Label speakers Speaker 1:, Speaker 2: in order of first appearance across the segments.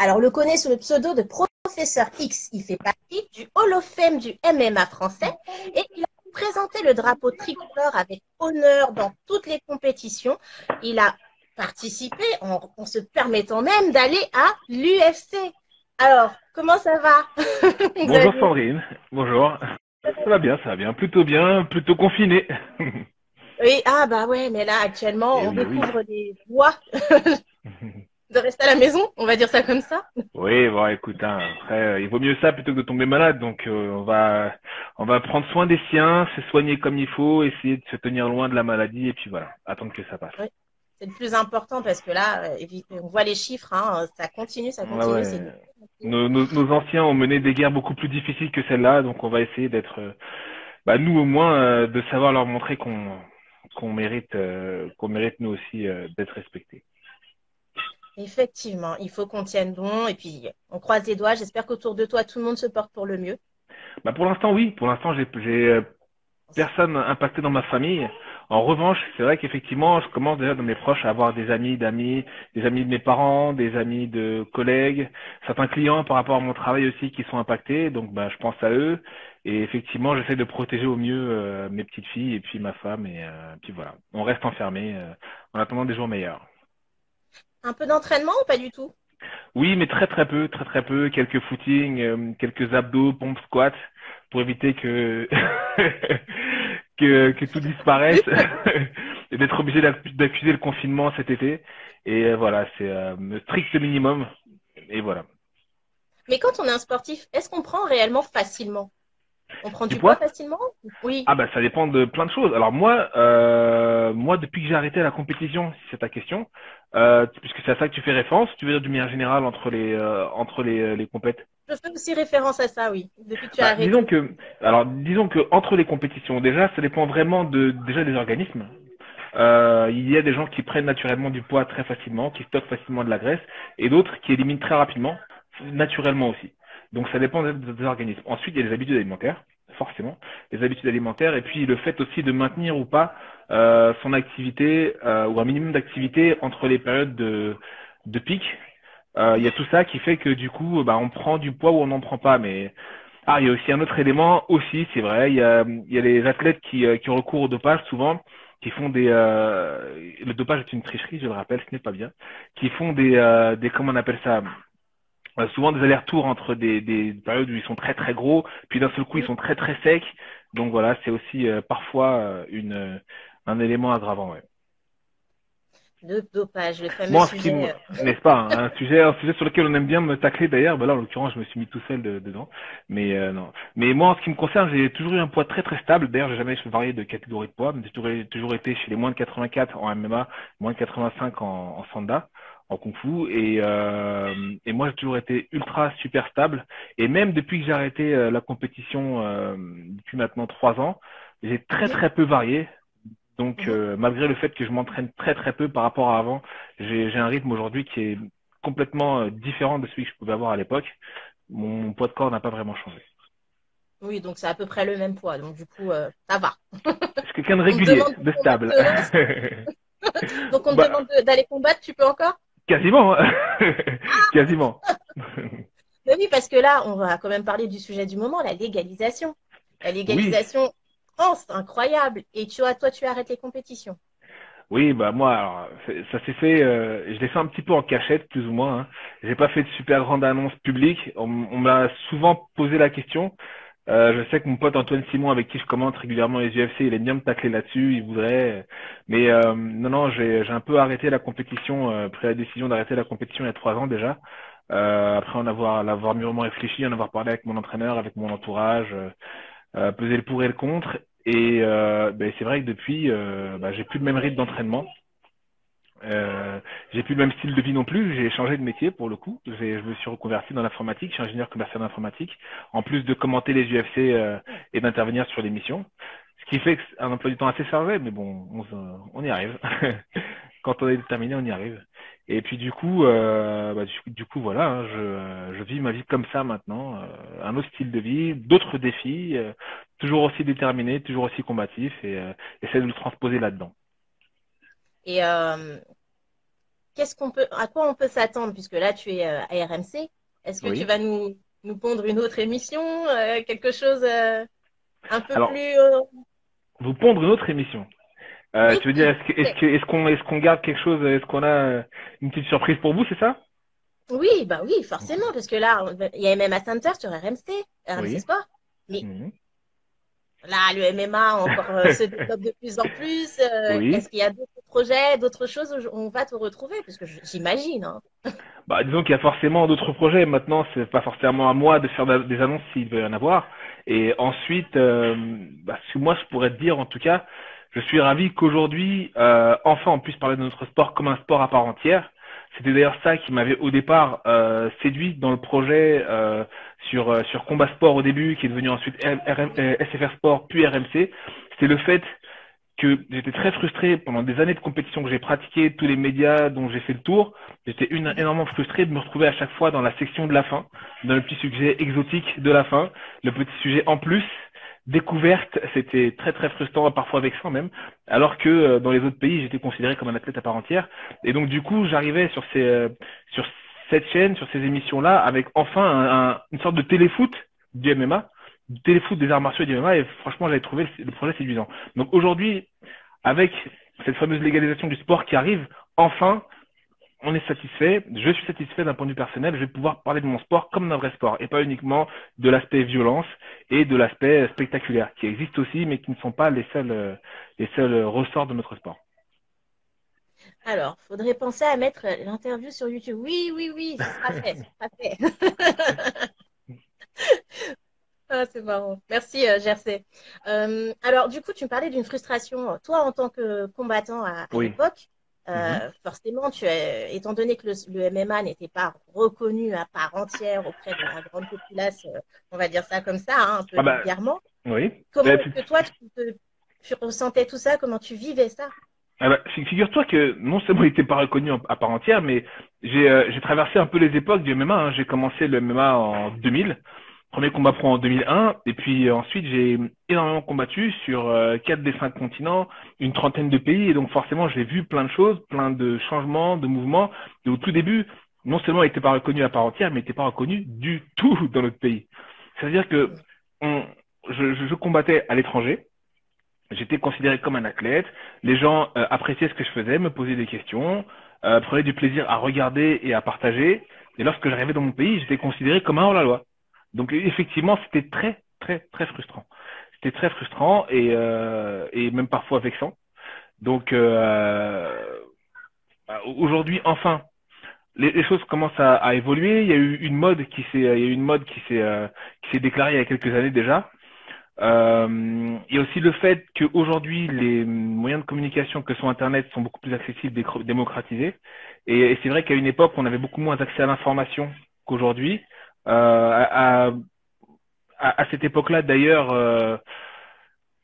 Speaker 1: Alors, on le connaît sous le pseudo de Professeur X. Il fait partie du Hall of Fame du MMA français et il a présenté le drapeau tricolore avec honneur dans toutes les compétitions. Il a participé en se permettant même d'aller à l'UFC. Alors, comment ça va,
Speaker 2: Bonjour
Speaker 1: Xavier?
Speaker 2: Sandrine, bonjour. Ça va bien, plutôt confiné.
Speaker 1: Oui, ah bah ouais, mais là, actuellement,
Speaker 2: Eh
Speaker 1: on
Speaker 2: oui, oui.
Speaker 1: découvre des voies de rester à la maison, on va dire ça comme ça.
Speaker 2: Oui, bon, écoute, hein, après, il vaut mieux ça plutôt que de tomber malade, donc on va prendre soin des siens, se soigner comme il faut, essayer de se tenir loin de la maladie, et puis voilà, attendre que ça passe.
Speaker 1: Oui, c'est le plus important parce que là, on voit les chiffres, hein, ça
Speaker 2: Ouais,
Speaker 1: continue, c'est
Speaker 2: ouais.
Speaker 1: de plus en plus.
Speaker 2: Nos anciens ont mené des guerres beaucoup plus difficiles que celle-là, donc on va essayer d'être, nous au moins, de savoir leur montrer qu'on mérite nous aussi d'être respectés.
Speaker 1: Effectivement, il faut qu'on tienne bon et puis on croise les doigts. J'espère qu'autour de toi, tout le monde se porte pour le mieux.
Speaker 2: Bah pour l'instant oui, pour l'instant j'ai personne impacté dans ma famille. En revanche, c'est vrai qu'effectivement, je commence déjà dans mes proches à avoir des amis d'amis, des amis de mes parents, des amis de collègues, certains clients par rapport à mon travail aussi qui sont impactés. Donc, bah, je pense à eux. Et effectivement, j'essaie de protéger au mieux mes petites filles et puis ma femme. Et puis voilà, on reste enfermé en attendant des jours meilleurs.
Speaker 1: Un peu d'entraînement ou pas du tout?
Speaker 2: Oui, mais très très peu, quelques footings, quelques abdos, pompes, squats, pour éviter que que tout disparaisse et d'être obligé d'accuser le confinement cet été. Et voilà, c'est le strict minimum. Et voilà.
Speaker 1: Mais quand on est un sportif, est-ce qu'on prend réellement facilement? On prend
Speaker 2: Du
Speaker 1: du poids
Speaker 2: poids?
Speaker 1: facilement? Oui.
Speaker 2: Ah bah ça dépend de plein de choses. Alors moi depuis que j'ai arrêté la compétition, si c'est ta question, puisque c'est à ça que tu fais référence, tu veux dire d'une manière générale entre les compètes.
Speaker 1: Je fais aussi référence à ça, oui, depuis que tu as
Speaker 2: Bah,
Speaker 1: arrêté.
Speaker 2: disons que entre les compétitions, déjà, ça dépend vraiment déjà des organismes. Il y a des gens qui prennent naturellement du poids très facilement, qui stockent facilement de la graisse, et d'autres qui éliminent très rapidement, naturellement aussi. Donc ça dépend des organismes. Ensuite, il y a les habitudes alimentaires, forcément, les habitudes alimentaires, et puis le fait aussi de maintenir ou pas son activité ou un minimum d'activité entre les périodes de pic. Il y a tout ça qui fait que du coup, bah, on prend du poids ou on n'en prend pas. Mais il y a aussi un autre élément aussi, c'est vrai. Il y a les athlètes qui ont recours au dopage souvent, qui font le dopage est une tricherie, je le rappelle, ce n'est pas bien, qui font comment on appelle ça, souvent des allers-retours entre des périodes où ils sont très très gros, puis d'un seul coup ils
Speaker 1: Oui.
Speaker 2: sont très très secs. Donc voilà, c'est aussi parfois un élément aggravant. Ouais.
Speaker 1: Le dopage, le fameux
Speaker 2: Moi, en ce qui me,
Speaker 1: sujet.
Speaker 2: n'est-ce pas, hein, un sujet sur lequel on aime bien me tacler d'ailleurs, bah là en l'occurrence je me suis mis tout seul dedans, mais non. Mais moi en ce qui me concerne, j'ai toujours eu un poids très très stable. D'ailleurs, j'ai jamais varié de catégorie de poids, mais j'ai toujours été chez les moins de 84 en MMA, moins de 85 en Sanda, en Kung Fu, et moi j'ai toujours été ultra super stable. Et même depuis que j'ai arrêté la compétition depuis maintenant 3 ans, j'ai très
Speaker 1: Oui.
Speaker 2: très peu varié. Donc,
Speaker 1: Mhm.
Speaker 2: malgré le fait que je m'entraîne très très peu par rapport à avant, j'ai un rythme aujourd'hui qui est complètement différent de celui que je pouvais avoir à l'époque. Mon poids de corps n'a pas vraiment changé.
Speaker 1: Oui, donc c'est à peu près le même poids. Donc du coup, ça va.
Speaker 2: Je suis quelqu'un de
Speaker 1: On te
Speaker 2: régulier,
Speaker 1: demande de
Speaker 2: de
Speaker 1: combattre
Speaker 2: stable.
Speaker 1: demain, donc on te
Speaker 2: Bah,
Speaker 1: demande d'aller combattre, tu peux encore?
Speaker 2: quasiment, hein. Quasiment.
Speaker 1: Mais oui, parce que là, on va quand même parler du sujet du moment, la légalisation. La
Speaker 2: Oui,
Speaker 1: légalisation en France, incroyable. Et tu vois, toi, tu arrêtes les compétitions.
Speaker 2: oui, bah moi, alors, ça s'est fait, je l'ai fait un petit peu en cachette, plus ou moins, hein. J'ai pas fait de super grande annonce publique. On me l'a souvent posé la question. Je sais que mon pote Antoine Simon, avec qui je commente régulièrement les UFC, il aime bien me tacler là-dessus, il voudrait. Mais non, non, j'ai un peu arrêté la compétition, pris la décision d'arrêter la compétition il y a 3 ans déjà. Après l'avoir mûrement réfléchi, en avoir parlé avec mon entraîneur, avec mon entourage, peser le pour et le contre. Et ben, c'est vrai que depuis, j'ai plus le même rythme d'entraînement. J'ai plus le même style de vie non plus. J'ai changé de métier pour le coup. Je me suis reconverti dans l'informatique. Je suis ingénieur commercial informatique. En plus de commenter les UFC et d'intervenir sur l'émission. Ce qui fait que c'est un emploi du temps assez chargé, mais bon, on y arrive. Quand on est déterminé, on y arrive. Et puis du coup, du coup voilà, hein, je vis ma vie comme ça maintenant. Un autre style de vie, d'autres défis, toujours aussi déterminé, toujours aussi combatif et essaie de le transposer là-dedans.
Speaker 1: Et à quoi on peut s'attendre, puisque là, tu es à RMC. Est-ce que tu
Speaker 2: Oui.
Speaker 1: vas nous pondre une autre émission, quelque chose un peu
Speaker 2: Alors,
Speaker 1: plus.
Speaker 2: vous pondre une autre émission.
Speaker 1: Oui,
Speaker 2: Tu veux dire, est-ce qu'on garde quelque chose, est-ce qu'on a une petite surprise pour vous, c'est ça?
Speaker 1: oui, bah oui, forcément, parce que là, il y a MMA Center sur RMC, RMC
Speaker 2: Oui.
Speaker 1: Sport. Mais
Speaker 2: Mhm.
Speaker 1: là, le MMA encore se développe de plus en plus.
Speaker 2: Oui.
Speaker 1: Est-ce qu'il y a d'autres projets, d'autres choses où on va te retrouver? Parce que j'imagine, hein.
Speaker 2: Bah, disons qu'il y a forcément d'autres projets. Maintenant, c'est pas forcément à moi de faire des annonces s'il veut y en avoir. Et ensuite, ce que moi, je pourrais te dire, en tout cas, je suis ravi qu'aujourd'hui, enfin, on puisse parler de notre sport comme un sport à part entière. C'était d'ailleurs ça qui m'avait au départ séduit dans le projet sur Combat Sport au début, qui est devenu ensuite SFR Sport, puis RMC. C'était le fait que j'étais très frustré pendant des années de compétition que j'ai pratiqué, tous les médias dont j'ai fait le tour. J'étais énormément frustré de me retrouver à chaque fois dans la section de la fin, dans le petit sujet exotique de la fin, le petit sujet en plus, découverte. C'était très très frustrant, parfois vexant même, alors que dans les autres pays, j'étais considéré comme un athlète à part entière. Et donc du coup, j'arrivais sur cette chaîne, sur ces émissions-là, avec enfin une sorte de téléfoot du MMA, du téléfoot des arts martiaux et du MMA, et franchement, j'avais trouvé le projet séduisant. Donc aujourd'hui, avec cette fameuse légalisation du sport qui arrive, enfin, on est satisfait. Je suis satisfait d'un point de vue personnel. Je vais pouvoir parler de mon sport comme d'un vrai sport et pas uniquement de l'aspect violence et de l'aspect spectaculaire qui existent aussi, mais qui ne sont pas les seuls ressorts de notre sport.
Speaker 1: Alors, faudrait penser à mettre l'interview sur YouTube. Oui, oui, oui, ce sera fait, ce sera fait. Ah, c'est marrant. Merci, Jersey. Alors, du coup, tu me parlais d'une frustration. Toi, en tant que combattant à
Speaker 2: Oui.
Speaker 1: l'époque,
Speaker 2: Mhm.
Speaker 1: forcément, étant donné que le MMA n'était pas reconnu à part entière auprès de la grande populace, on va dire ça comme ça, hein, un peu
Speaker 2: Ah bah
Speaker 1: vulgairement,
Speaker 2: oui.
Speaker 1: comment est-ce que toi, tu ressentais tout ça? Comment tu vivais ça?
Speaker 2: Ah bah, figure-toi que non seulement il n'était pas reconnu à part entière, mais j'ai traversé un peu les époques du MMA, hein. J'ai commencé le MMA en 2000, premier combat pro en 2001, et puis ensuite j'ai énormément combattu sur 4 des 5 continents, une trentaine de pays, et donc forcément j'ai vu plein de choses, plein de changements, de mouvements. Et au tout début, non seulement il n'était pas reconnu à part entière, mais il n'était pas reconnu du tout dans notre pays. C'est-à-dire que on, je combattais à l'étranger. J'étais considéré comme un athlète. Les gens appréciaient ce que je faisais, me posaient des questions, prenaient du plaisir à regarder et à partager. Et lorsque j'arrivais dans mon pays, j'étais considéré comme un hors-la-loi. Donc effectivement, c'était très, très, très frustrant. C'était très frustrant et même parfois vexant. Donc aujourd'hui, enfin, les choses commencent à évoluer. Il y a eu une mode qui s'est déclarée il y a quelques années déjà. Il y a aussi le fait qu'aujourd'hui, les moyens de communication que sont Internet sont beaucoup plus accessibles, démocratisés. Et c'est vrai qu'à une époque, on avait beaucoup moins accès à l'information qu'aujourd'hui. À cette époque-là, d'ailleurs,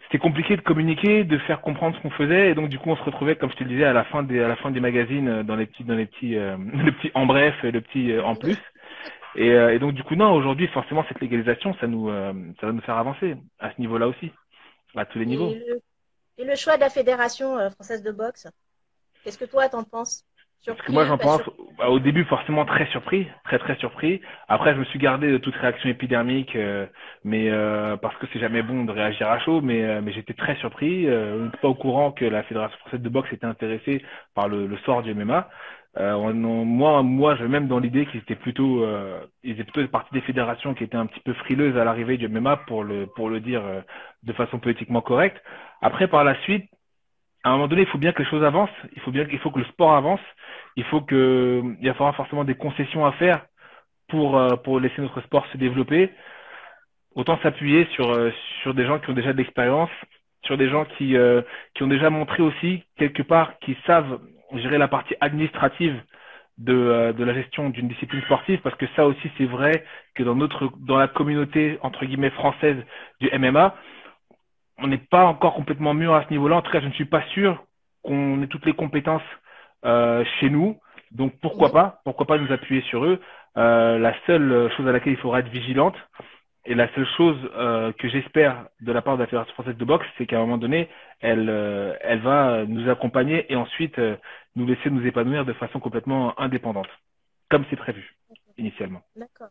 Speaker 2: c'était compliqué de communiquer, de faire comprendre ce qu'on faisait. Et donc, du coup, on se retrouvait, comme je te le disais, à la fin des magazines, le petit en bref, et le petit en plus. Et donc, du coup, non, aujourd'hui, forcément, cette légalisation, ça va nous faire avancer à ce niveau-là aussi, à tous les niveaux.
Speaker 1: Et et le choix de la Fédération française de boxe, qu'est-ce que toi, t'en penses?
Speaker 2: Parce que moi,
Speaker 1: Surpris,
Speaker 2: j'en
Speaker 1: pas
Speaker 2: pense,
Speaker 1: surpris?
Speaker 2: au début, forcément, très surpris, très, très surpris. Après, je me suis gardé de toute réaction épidermique, mais parce que c'est jamais bon de réagir à chaud, mais j'étais très surpris. On n'était pas au courant que la Fédération française de boxe était intéressée par le sort du MMA. Moi, je même dans l'idée ils étaient plutôt partie des fédérations qui étaient un petit peu frileuses à l'arrivée du MMA pour le dire de façon politiquement correcte. Après, par la suite, à un moment donné, il faut bien que les choses avancent. Il faut que le sport avance. Il va falloir forcément des concessions à faire pour laisser notre sport se développer. Autant s'appuyer sur des gens qui ont déjà de l'expérience, sur des gens qui ont déjà montré aussi quelque part, qui savent gérer la partie administrative de la gestion d'une discipline sportive, parce que ça aussi c'est vrai que dans la communauté entre guillemets française du MMA, on n'est pas encore complètement mûr à ce niveau-là. En tout cas, je ne suis pas sûr qu'on ait toutes les compétences chez nous. Donc
Speaker 1: Mhm.
Speaker 2: pourquoi pas nous appuyer sur eux. La seule chose à laquelle il faudra être vigilante, et la seule chose que j'espère de la part de la Fédération française de boxe, c'est qu'à un moment donné, elle va nous accompagner et ensuite nous laisser nous épanouir de façon complètement indépendante, comme c'est prévu initialement.
Speaker 1: D'accord.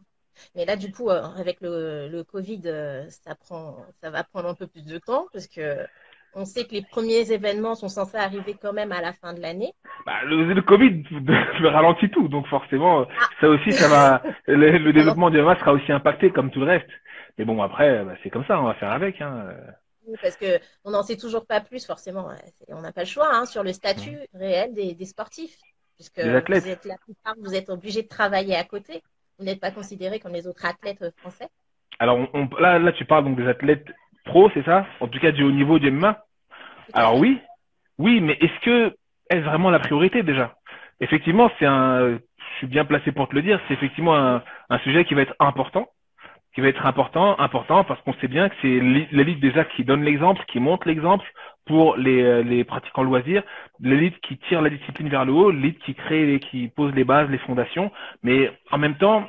Speaker 1: Mais là, du coup, avec le Covid, ça va prendre un peu plus de temps parce que on sait que les premiers événements sont censés arriver quand même à la fin de l'année.
Speaker 2: Bah, le Covid ralentit tout, donc forcément,
Speaker 1: Ah,
Speaker 2: ça aussi, ça va, le
Speaker 1: alors,
Speaker 2: développement du MMA sera aussi impacté comme tout le reste. Mais bon, après, bah, c'est comme ça, on va faire avec, hein.
Speaker 1: oui, parce que on n'en sait toujours pas plus, forcément. On n'a pas le choix hein, sur le statut réel des sportifs, puisque
Speaker 2: Des athlètes.
Speaker 1: la plupart, vous êtes obligés de travailler à côté. Vous n'êtes pas considérés comme les autres athlètes français.
Speaker 2: Alors, là, tu parles donc des athlètes pro, c'est ça? En tout cas, du haut niveau du MMA.
Speaker 1: Tout à
Speaker 2: Alors
Speaker 1: fait.
Speaker 2: oui, oui, mais est-ce vraiment la priorité déjà? Effectivement, je suis bien placé pour te le dire, c'est effectivement un sujet qui va être important parce qu'on sait bien que c'est l'élite déjà qui donne l'exemple, qui montre l'exemple pour les pratiquants loisirs, l'élite qui tire la discipline vers le haut, l'élite qui crée, qui pose les bases, les fondations, mais en même temps,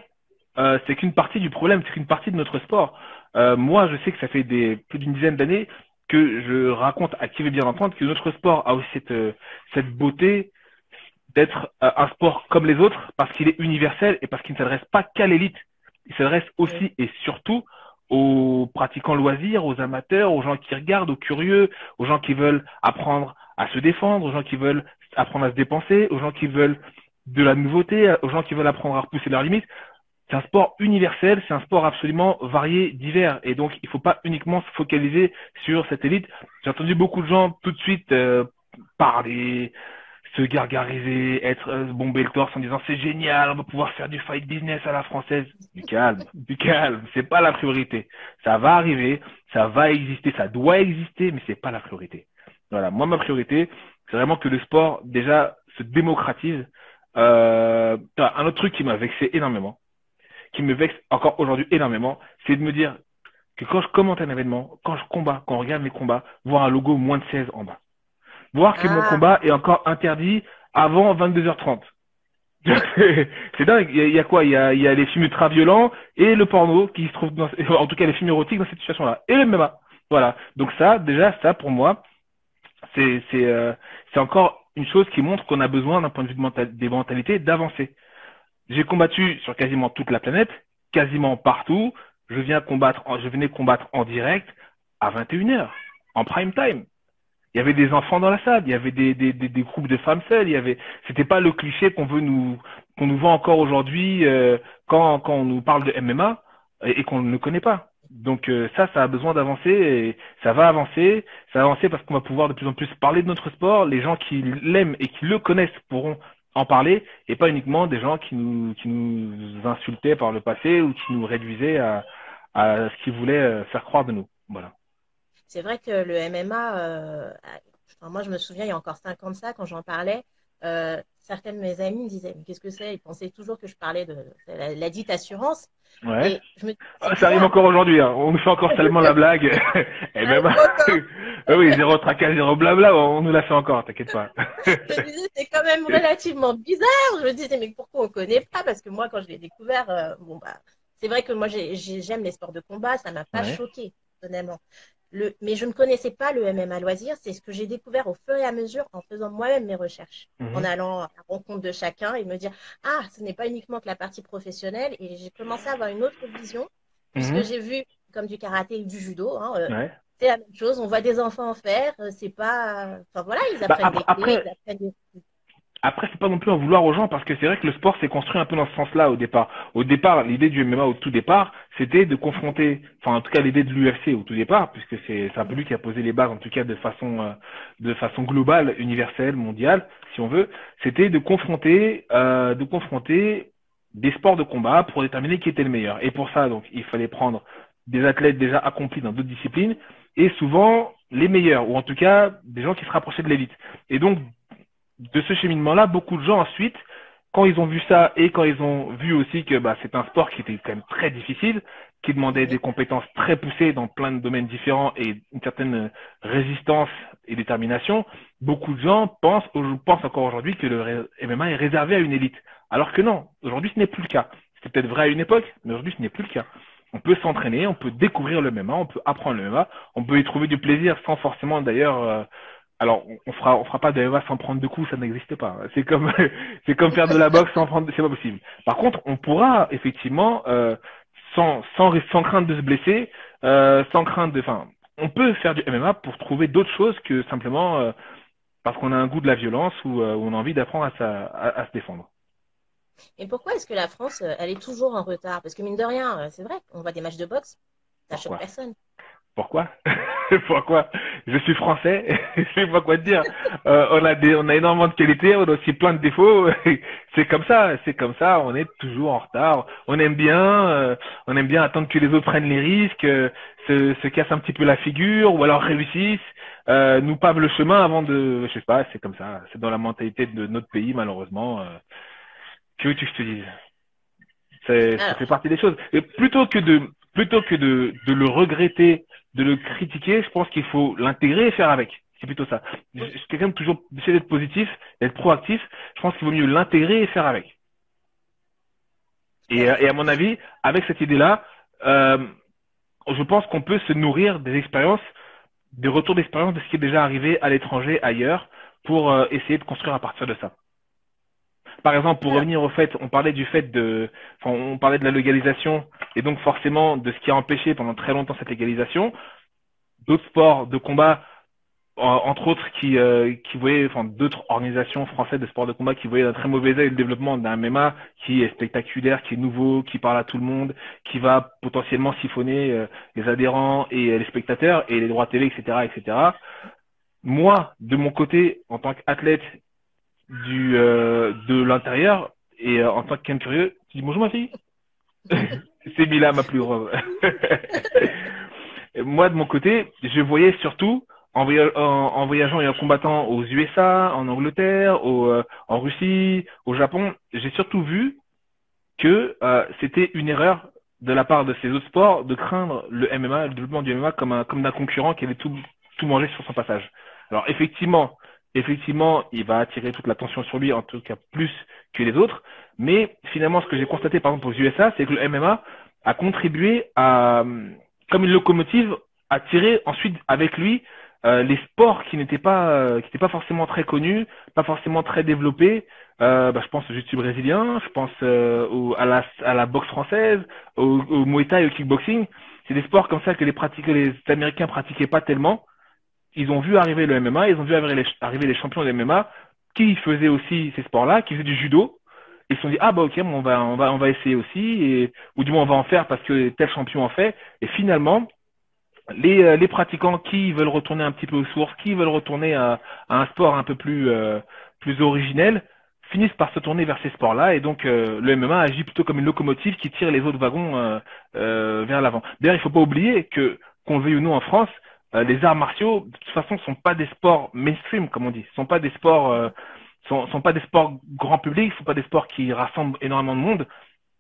Speaker 2: c'est qu'une partie du problème, c'est qu'une partie de notre sport. Moi, je sais que ça fait plus d'une dizaine d'années que je raconte à qui veut bien entendre que notre sport a aussi cette beauté d'être un sport comme les autres parce qu'il est universel et parce qu'il ne s'adresse pas qu'à l'élite. Il s'adresse
Speaker 1: Oui.
Speaker 2: aussi et surtout aux pratiquants loisirs, aux amateurs, aux gens qui regardent, aux curieux, aux gens qui veulent apprendre à se défendre, aux gens qui veulent apprendre à se dépenser, aux gens qui veulent de la nouveauté, aux gens qui veulent apprendre à repousser leurs limites. C'est un sport universel, c'est un sport absolument varié, divers. Et donc, il ne faut pas uniquement se focaliser sur cette élite. J'ai entendu beaucoup de gens tout de suite parler, se gargariser, bomber le torse en disant c'est génial, on va pouvoir faire du fight business à la française. Du calme, c'est pas la priorité. Ça va arriver, ça va exister, ça doit exister, mais c'est pas la priorité. Voilà, moi ma priorité, c'est vraiment que le sport déjà se démocratise. Un autre truc qui m'a vexé énormément, qui me vexe encore aujourd'hui énormément, c'est de me dire que quand je commente un événement, quand je combats, quand on regarde mes combats, voir un logo moins de 16 en bas. Voir que mon
Speaker 1: Ah,
Speaker 2: combat est encore interdit avant 22h30. C'est dingue. Il y a quoi? Il y a les films ultra violents et le porno qui se trouve en tout cas les films érotiques dans cette situation-là. Et le MMA. Voilà. Donc ça, déjà, ça pour moi, c'est encore une chose qui montre qu'on a besoin d'un point de vue des mentalités d'avancer. J'ai combattu sur quasiment toute la planète, quasiment partout. Je venais combattre en direct à 21h, en prime time. Il y avait des enfants dans la salle, il y avait des groupes de femmes seules, c'était pas le cliché qu'on nous vend encore aujourd'hui quand on nous parle de MMA et qu'on ne connaît pas. Donc ça a besoin d'avancer et ça va avancer parce qu'on va pouvoir de plus en plus parler de notre sport. Les gens qui l'aiment et qui le connaissent pourront en parler et pas uniquement des gens qui nous insultaient par le passé ou qui nous réduisaient à ce qu'ils voulaient faire croire de nous. Voilà.
Speaker 1: c'est vrai que le MMA, enfin, moi je me souviens, il y a encore 5 ans de ça, quand j'en parlais, certaines de mes amies me disaient, mais qu'est-ce que c'est? Ils pensaient toujours que je parlais de la dite assurance.
Speaker 2: Ouais.
Speaker 1: Et je me dis, c'est
Speaker 2: Ah, ça arrive
Speaker 1: bizarre.
Speaker 2: encore aujourd'hui, hein. On nous fait encore tellement la blague. Et
Speaker 1: Ah,
Speaker 2: même,
Speaker 1: encore.
Speaker 2: ah oui, zéro tracas, zéro blabla, on nous l'a fait encore, t'inquiète pas.
Speaker 1: Je me disais, c'est quand même relativement bizarre. Je me disais, mais pourquoi on ne connaît pas? Parce que moi, quand je l'ai découvert, bon, bah, c'est vrai que moi, j'aime les sports de combat, ça m'a pas
Speaker 2: Ouais.
Speaker 1: choqué, personnellement. Mais je ne connaissais pas le MMA loisir. C'est ce que j'ai découvert au fur et à mesure en faisant moi-même mes recherches, en
Speaker 2: Mhm.
Speaker 1: allant à la rencontre de chacun et me dire, ah, ce n'est pas uniquement que la partie professionnelle. Et j'ai commencé à avoir une autre vision, puisque
Speaker 2: Mhm.
Speaker 1: j'ai vu, comme du karaté et du judo, hein,
Speaker 2: Ouais.
Speaker 1: c'est la même chose. On voit des enfants en faire. C'est pas. Enfin voilà, ils
Speaker 2: Bah,
Speaker 1: apprennent des clés, ils apprennent des.
Speaker 2: après, c'est pas non plus en vouloir aux gens parce que c'est vrai que le sport s'est construit un peu dans ce sens-là au départ. Au départ, l'idée du MMA au tout départ, c'était de confronter, enfin en tout cas l'idée de l'UFC au tout départ, puisque c'est un peu lui qui a posé les bases en tout cas de façon globale, universelle, mondiale, si on veut, c'était de confronter des sports de combat pour déterminer qui était le meilleur. Et pour ça, donc, il fallait prendre des athlètes déjà accomplis dans d'autres disciplines et souvent les meilleurs ou en tout cas des gens qui se rapprochaient de l'élite. Et donc de ce cheminement-là, beaucoup de gens ensuite, quand ils ont vu ça et quand ils ont vu aussi que bah, c'est un sport qui était quand même très difficile, qui demandait des
Speaker 1: Oui,
Speaker 2: compétences très poussées dans plein de domaines différents et une certaine résistance et détermination, beaucoup de gens pensent encore aujourd'hui que le MMA est réservé à une élite. Alors que non, aujourd'hui ce n'est plus le cas. C'était peut-être vrai à une époque, mais aujourd'hui ce n'est plus le cas. On peut s'entraîner, on peut découvrir le MMA, on peut apprendre le MMA, on peut y trouver du plaisir sans forcément d'ailleurs Alors, on fera pas de MMA sans prendre de coups, ça n'existe pas. C'est comme, c'est comme faire de la boxe sans prendre, c'est pas possible. Par contre, on pourra effectivement, sans crainte de se blesser, sans crainte de, enfin, on peut faire du MMA pour trouver d'autres choses que simplement parce qu'on a un goût de la violence ou on a envie d'apprendre à se défendre.
Speaker 1: Et pourquoi est-ce que la France, elle est toujours en retard? Parce que mine de rien, c'est vrai, on voit des matchs de boxe, ça choque
Speaker 2: Pourquoi?
Speaker 1: personne.
Speaker 2: Pourquoi? Pourquoi? Je suis français, je sais pas quoi te dire. On a énormément de qualités, on a aussi plein de défauts. C'est comme ça. On est toujours en retard. On aime bien attendre que les autres prennent les risques, se cassent un petit peu la figure, ou alors réussissent, nous pavent le chemin avant de, je sais pas, c'est comme ça. C'est dans la mentalité de notre pays, malheureusement. Que veux-tu que je te dise? Ça fait
Speaker 1: Alors,
Speaker 2: partie des choses. Et plutôt que de le regretter, de le critiquer, je pense qu'il faut l'intégrer et faire avec. C'est plutôt ça. Je suis quelqu'un de toujours d'essayer d'être positif, d'être proactif. Je pense qu'il vaut mieux l'intégrer et faire avec. Et à mon avis, avec cette idée-là, euh, je pense qu'on peut se nourrir des expériences, des retours d'expérience de ce qui est déjà arrivé à l'étranger, ailleurs, pour essayer de construire à partir de ça. Par exemple, pour
Speaker 1: alors,
Speaker 2: revenir au fait, on parlait du fait de, enfin, on parlait de la légalisation et donc forcément de ce qui a empêché pendant très longtemps cette légalisation. D'autres sports de combat, entre autres, qui voyaient, enfin, d'autres organisations françaises de sports de combat qui voyaient d'un très mauvais œil le développement d'un MMA qui est spectaculaire, qui est nouveau, qui parle à tout le monde, qui va potentiellement siphonner les adhérents et les spectateurs et les droits télé, etc., etc. Moi, de mon côté, en tant qu'athlète de l'intérieur et en tant qu'un curieux, tu dis bonjour ma fille. C'est Mila, ma plus grande. Moi, de mon côté, je voyais surtout en voyageant et en combattant aux USA, en Angleterre, en Russie, au Japon, j'ai surtout vu que c'était une erreur de la part de ces autres sports de craindre le MMA, le développement du MMA comme d'un concurrent qui allait tout manger sur son passage. Alors effectivement, il va attirer toute l'attention sur lui, en tout cas plus que les autres. Mais finalement, ce que j'ai constaté par exemple aux USA, c'est que le MMA a contribué comme une locomotive, à tirer ensuite avec lui les sports qui n'étaient pas forcément très connus, pas forcément très développés. Je pense au jiu-jitsu brésilien, je pense à la boxe française, au Muay Thai, au kickboxing. C'est des sports comme ça que les Américains pratiquaient pas tellement. Ils ont vu arriver le MMA, ils ont vu arriver les champions de MMA qui faisaient aussi ces sports-là, qui faisaient du judo. Ils se sont dit, ah bah ok, bon, on va essayer aussi, ou du moins on va en faire parce que tel champion en fait. Et finalement, les pratiquants qui veulent retourner un petit peu aux sources, qui veulent retourner à un sport un peu plus originel, finissent par se tourner vers ces sports-là. Et donc, le MMA agit plutôt comme une locomotive qui tire les autres wagons vers l'avant. D'ailleurs, il faut pas oublier que, qu'on le veuille ou non en France, les arts martiaux, de toute façon, sont pas des sports mainstream, comme on dit. Sont pas des sports, sont pas des sports grand public, sont pas des sports qui rassemblent énormément de monde.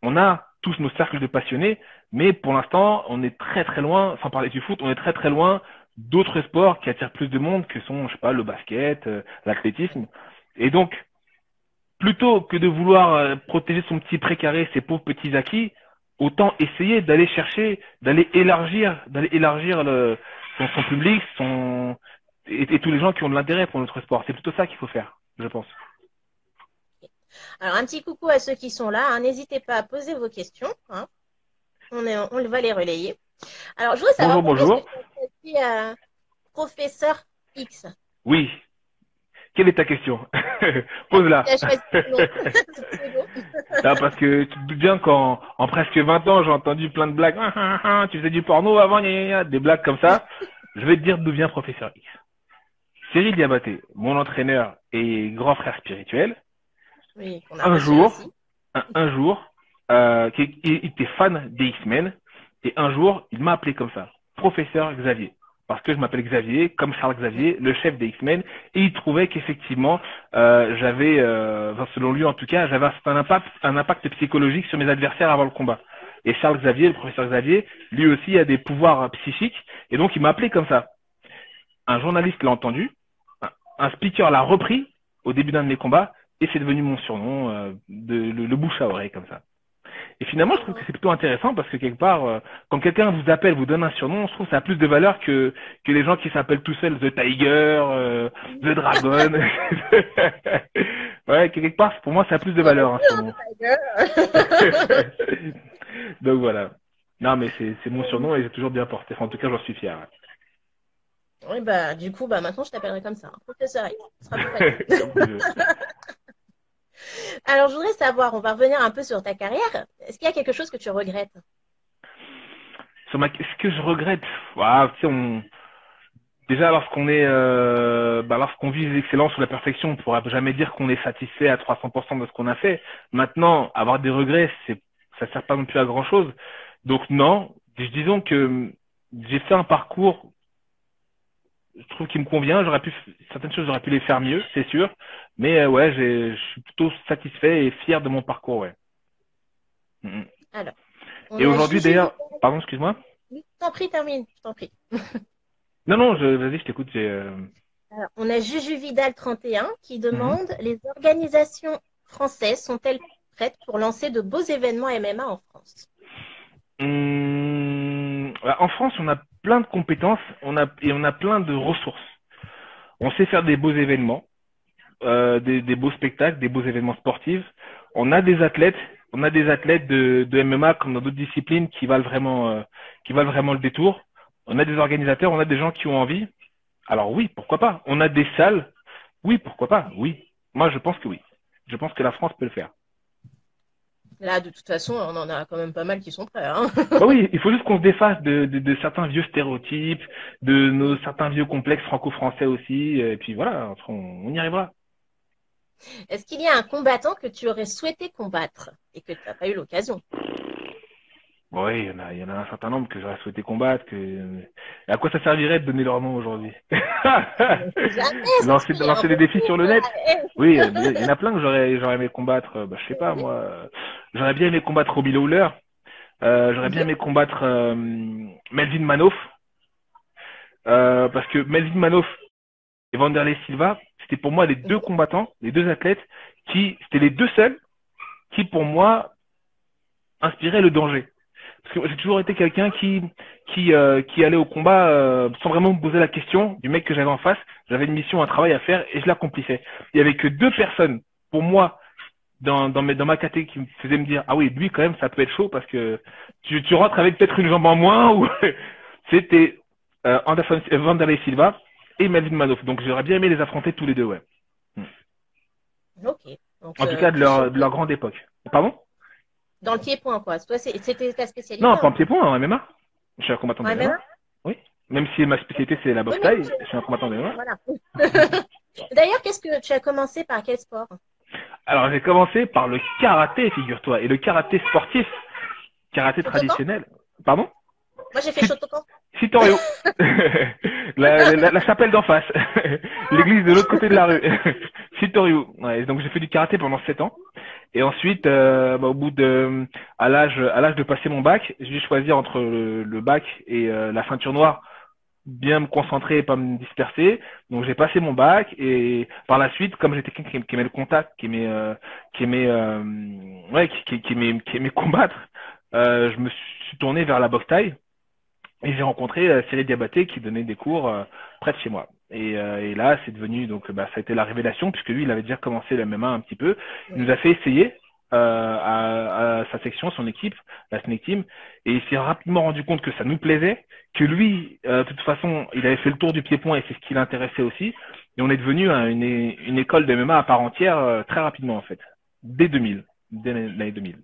Speaker 2: On a tous nos cercles de passionnés, mais pour l'instant, on est très très loin, sans parler du foot, on est très très loin d'autres sports qui attirent plus de monde, que sont, je sais pas, le basket, l'athlétisme. Et donc, plutôt que de vouloir protéger son petit précaré, ses pauvres petits acquis, autant essayer d'aller chercher, d'aller élargir son public, et tous les gens qui ont de l'intérêt pour notre sport. C'est plutôt ça qu'il faut faire, je pense.
Speaker 1: alors, un petit coucou à ceux qui sont là, hein. N'hésitez pas à poser vos questions, hein. On va les relayer. Alors, je voudrais savoir
Speaker 2: Bonjour,
Speaker 1: pourquoi est-ce que
Speaker 2: bonjour.
Speaker 1: tu as choisi professeur X?
Speaker 2: Oui, quelle est ta question?
Speaker 1: Pourquoi
Speaker 2: Pose-la.
Speaker 1: tu as choisi ce nom, ce pseudo?
Speaker 2: Non, parce que tu te doutes bien qu'en presque 20 ans, j'ai entendu plein de blagues. Tu faisais du porno avant, gna, gna, gna, des blagues comme ça. Je vais te dire d'où vient Professeur X. Cyril Diabaté, mon entraîneur et grand frère spirituel,
Speaker 1: Oui, qu'on a
Speaker 2: un
Speaker 1: reçu
Speaker 2: jour,
Speaker 1: aussi.
Speaker 2: un jour, il était fan des X-Men, et un jour, il m'a appelé comme ça, Professeur Xavier. Parce que je m'appelle Xavier, comme Charles Xavier, le chef des X-Men, et il trouvait qu'effectivement, selon lui en tout cas, j'avais un impact psychologique sur mes adversaires avant le combat. Et Charles Xavier, le professeur Xavier, lui aussi a des pouvoirs psychiques, et donc il m'a appelé comme ça. Un journaliste l'a entendu, un speaker l'a repris au début d'un de mes combats, et c'est devenu mon surnom, le bouche à oreille comme ça. Et finalement, je trouve que c'est plutôt intéressant parce que quelque part, quand quelqu'un vous appelle, vous donne un surnom, je trouve que ça a plus de valeur que les gens qui s'appellent tout seuls The Tiger, The Dragon. Ouais, quelque part, pour moi, ça a plus de
Speaker 1: On est
Speaker 2: valeur, un
Speaker 1: mieux,
Speaker 2: surnom.
Speaker 1: hein, Tiger.
Speaker 2: Donc voilà. Non, mais c'est mon surnom et j'ai toujours bien porté. Enfin, en tout cas, j'en suis fier.
Speaker 1: Oui, bah, du coup, bah, maintenant, je t'appellerai comme ça, hein, Professeur X. Ce sera plus facile.
Speaker 2: Comme tu veux.
Speaker 1: Alors, je voudrais savoir, on va revenir un peu sur ta carrière. Est-ce qu'il y a quelque chose que tu regrettes?
Speaker 2: Ce que je regrette, tu sais, déjà lorsqu'on vise l'excellence ou la perfection, on ne pourra jamais dire qu'on est satisfait à 300% de ce qu'on a fait. Maintenant, avoir des regrets, ça sert pas non plus à grand chose. Donc non, disons que j'ai fait un parcours, je trouve qu'il me convient. Certaines choses, j'aurais pu les faire mieux, c'est sûr. Mais ouais, je suis plutôt satisfait et fier de mon parcours, ouais. Mm, mm.
Speaker 1: Alors, on
Speaker 2: Et
Speaker 1: a
Speaker 2: aujourd'hui,
Speaker 1: Juju
Speaker 2: d'ailleurs,
Speaker 1: Vidal.
Speaker 2: pardon, excuse-moi.
Speaker 1: Je t'en prie, termine, je t'en prie.
Speaker 2: Non, vas-y, je t'écoute.
Speaker 1: Alors, on a Juju Vidal 31 qui
Speaker 2: Mhm.
Speaker 1: demande les organisations françaises sont-elles prêtes pour lancer de beaux événements MMA en France?
Speaker 2: En France, on a plein de compétences, et on a plein de ressources. On sait faire des beaux événements, des beaux spectacles, des beaux événements sportifs. On a des athlètes de MMA comme dans d'autres disciplines qui valent vraiment le détour. On a des organisateurs, on a des gens qui ont envie. Alors oui, pourquoi pas. On a des salles. Oui, pourquoi pas. Oui. Moi, je pense que oui. Je pense que la France peut le faire.
Speaker 1: Là, de toute façon, on en a quand même pas mal qui sont prêts, hein.
Speaker 2: Bah oui, il faut juste qu'on se défasse de certains vieux stéréotypes, de certains vieux complexes franco-français aussi, et puis voilà, on y arrivera.
Speaker 1: Est-ce qu'il y a un combattant que tu aurais souhaité combattre et que tu n'as pas eu l'occasion?
Speaker 2: Bon, oui, il y en a un certain nombre que j'aurais souhaité combattre, à quoi ça servirait de donner leur nom aujourd'hui?
Speaker 1: On ne sait jamais, ça se trouve, il y a un
Speaker 2: Lancer des
Speaker 1: bon
Speaker 2: défis
Speaker 1: coup.
Speaker 2: sur le net? Oui, mais il y en a plein que j'aurais aimé combattre, je sais pas, moi, j'aurais bien aimé combattre Robbie Lawler, j'aurais bien
Speaker 1: Mhm.
Speaker 2: aimé combattre, Melvin Manoff, parce que Melvin Manoff et Vanderlei Silva, c'était pour moi les deux
Speaker 1: Mhm.
Speaker 2: combattants, les deux athlètes c'était les deux seuls qui pour moi inspiraient le danger. Parce que j'ai toujours été quelqu'un qui allait au combat sans vraiment me poser la question du mec que j'avais en face. J'avais une mission, un travail à faire et je l'accomplissais. Il y avait que deux personnes pour moi dans ma catégorie qui me faisaient me dire ah oui lui quand même ça peut être chaud parce que tu rentres avec peut-être une jambe en moins ou c'était Anderson Vanderlei Silva et Melvin Manoff. Donc j'aurais bien aimé les affronter tous les deux, ouais.
Speaker 1: Ok. Donc,
Speaker 2: En tout cas,
Speaker 1: plus sur le
Speaker 2: de leur
Speaker 1: pied,
Speaker 2: grande époque. Pardon?
Speaker 1: dans le pied-point, quoi. Toi, c'était ta spécialité,
Speaker 2: Non, pas en
Speaker 1: hein?
Speaker 2: pied-point, en MMA. Je suis un combattant
Speaker 1: En
Speaker 2: de MMA.
Speaker 1: MMA?
Speaker 2: Oui. Même si ma spécialité, c'est la
Speaker 1: Oui,
Speaker 2: boxe
Speaker 1: mais
Speaker 2: thaï, je suis un combattant de MMA.
Speaker 1: voilà. D'ailleurs, qu'est-ce que tu as commencé par quel sport?
Speaker 2: Alors, j'ai commencé par le karaté, figure-toi, et le karaté sportif, karaté
Speaker 1: Shotokan?
Speaker 2: traditionnel. Pardon?
Speaker 1: Moi, j'ai fait
Speaker 2: Sit-
Speaker 1: Shotokan.
Speaker 2: Sitorio. La chapelle d'en face. L'église de l'autre côté de la rue. Sitorio. Ouais, donc j'ai fait du karaté pendant 7 ans. Et ensuite, au bout à l'âge de passer mon bac, j'ai dû choisir entre le bac et la ceinture noire, bien me concentrer et pas me disperser. Donc j'ai passé mon bac et par la suite, comme j'étais quelqu'un qui aimait le contact, qui aimait, ouais, qui aimait combattre, je me suis tourné vers la boxe thaï et j'ai rencontré Cyril Diabaté qui donnait des cours près de chez moi. Et là, c'est devenu ça a été la révélation puisque lui, il avait déjà commencé le MMA un petit peu. Il nous a fait essayer à sa section, son équipe, la Snake Team, et il s'est rapidement rendu compte que ça nous plaisait, que lui, de toute façon, il avait fait le tour du pied-point et c'est ce qui l'intéressait aussi. Et on est devenu une école de MMA à part entière très rapidement en fait, dès l'année 2000.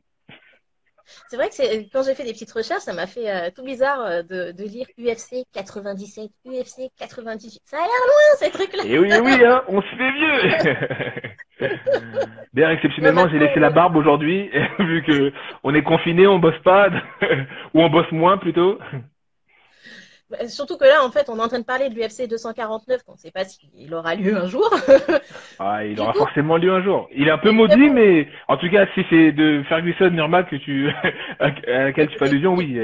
Speaker 1: C'est vrai que quand j'ai fait des petites recherches, ça m'a fait tout bizarre de lire UFC 97, UFC 98. Ça a l'air loin, ces trucs-là.
Speaker 2: Et oui, hein, on se fait vieux. D'ailleurs,
Speaker 1: Mais
Speaker 2: exceptionnellement, j'ai
Speaker 1: maintenant,
Speaker 2: laissé la barbe aujourd'hui, vu que on est confiné, on bosse pas, ou on bosse moins plutôt.
Speaker 1: surtout que là, en fait, on est en train de parler de l'UFC 249, qu'on ne sait pas s'il aura lieu un jour.
Speaker 2: Ah, il
Speaker 1: Du
Speaker 2: aura
Speaker 1: coup,
Speaker 2: forcément lieu un jour. Il est un peu maudit,
Speaker 1: évidemment,
Speaker 2: mais en tout cas, si c'est de Ferguson Nurmag que à laquelle tu fais allusion, oui,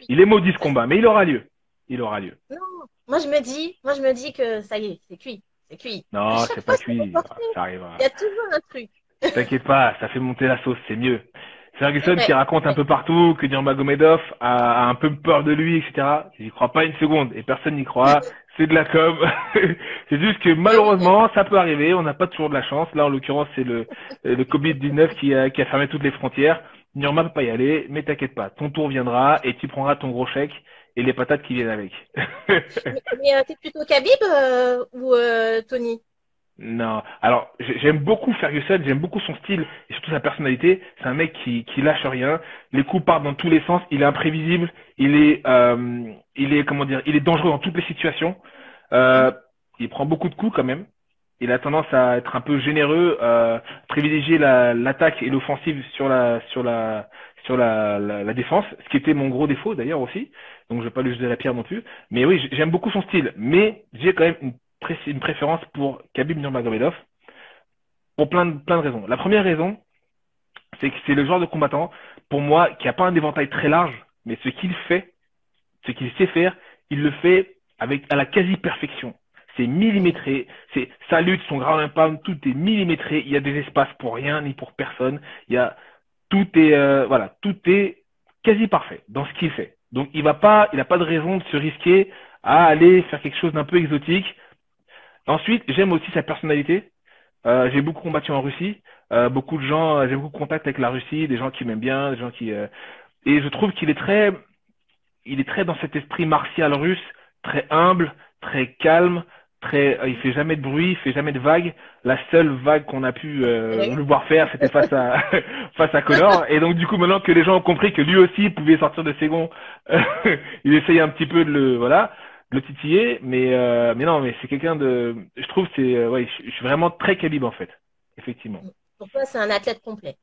Speaker 2: il est maudit ce combat, mais il aura lieu. Il aura lieu.
Speaker 1: non, moi je me dis que ça y est, c'est cuit, c'est cuit. À
Speaker 2: Non,
Speaker 1: chaque
Speaker 2: c'est
Speaker 1: fois,
Speaker 2: pas
Speaker 1: c'est
Speaker 2: cuit.
Speaker 1: reporté.
Speaker 2: Ça arrivera.
Speaker 1: Il y a toujours un truc.
Speaker 2: T'inquiète pas, ça fait monter la sauce, c'est mieux. Ferguson qui raconte un peu partout que Nurmagomedov a un peu peur de lui, etc. J'y crois pas une seconde et personne n'y croit. C'est de la com. C'est juste que malheureusement, ça peut arriver. On n'a pas toujours de la chance. Là, en l'occurrence, c'est le Covid-19 qui a fermé toutes les frontières. Nurma peut pas y aller, mais t'inquiète pas. Ton tour viendra et tu prendras ton gros chèque et les patates qui viennent avec.
Speaker 1: Mais t'es plutôt Khabib ou Tony?
Speaker 2: Non. Alors, j'aime beaucoup Ferguson, j'aime beaucoup son style et surtout sa personnalité. C'est un mec qui lâche rien. Les coups partent dans tous les sens. Il est imprévisible. Comment dire, il est dangereux dans toutes les situations. Il prend beaucoup de coups quand même. Il a tendance à être un peu généreux, privilégier l'attaque et l'offensive sur la défense, ce qui était mon gros défaut d'ailleurs aussi. Donc je vais pas lui jeter la pierre non plus. Mais oui, j'aime beaucoup son style. Mais j'ai quand même une préférence pour Khabib Nurmagomedov pour plein de raisons. La première raison, c'est que c'est le genre de combattant, pour moi, qui a pas un éventail très large, mais ce qu'il fait, ce qu'il sait faire, il le fait à la quasi-perfection. C'est millimétré, c'est sa lutte, son ground and pound, tout est millimétré. Il y a des espaces pour rien ni pour personne. Tout est quasi parfait dans ce qu'il fait. Donc il n'a pas de raison de se risquer à aller faire quelque chose d'un peu exotique. Ensuite, j'aime aussi sa personnalité. J'ai beaucoup combattu en Russie. J'ai beaucoup de contacts avec la Russie, des gens qui m'aiment bien, des gens et je trouve il est très dans cet esprit martial russe, très humble, très calme, il fait jamais de bruit, il fait jamais de vagues. La seule vague qu'on a pu le voir faire, c'était face à face à Conor. Et donc du coup, maintenant que les gens ont compris que lui aussi pouvait sortir de ses gonds, il essaye un petit peu de le titiller. Mais non, mais c'est quelqu'un je trouve je suis vraiment très calibre en fait, effectivement.
Speaker 1: Pour toi, c'est un athlète complet.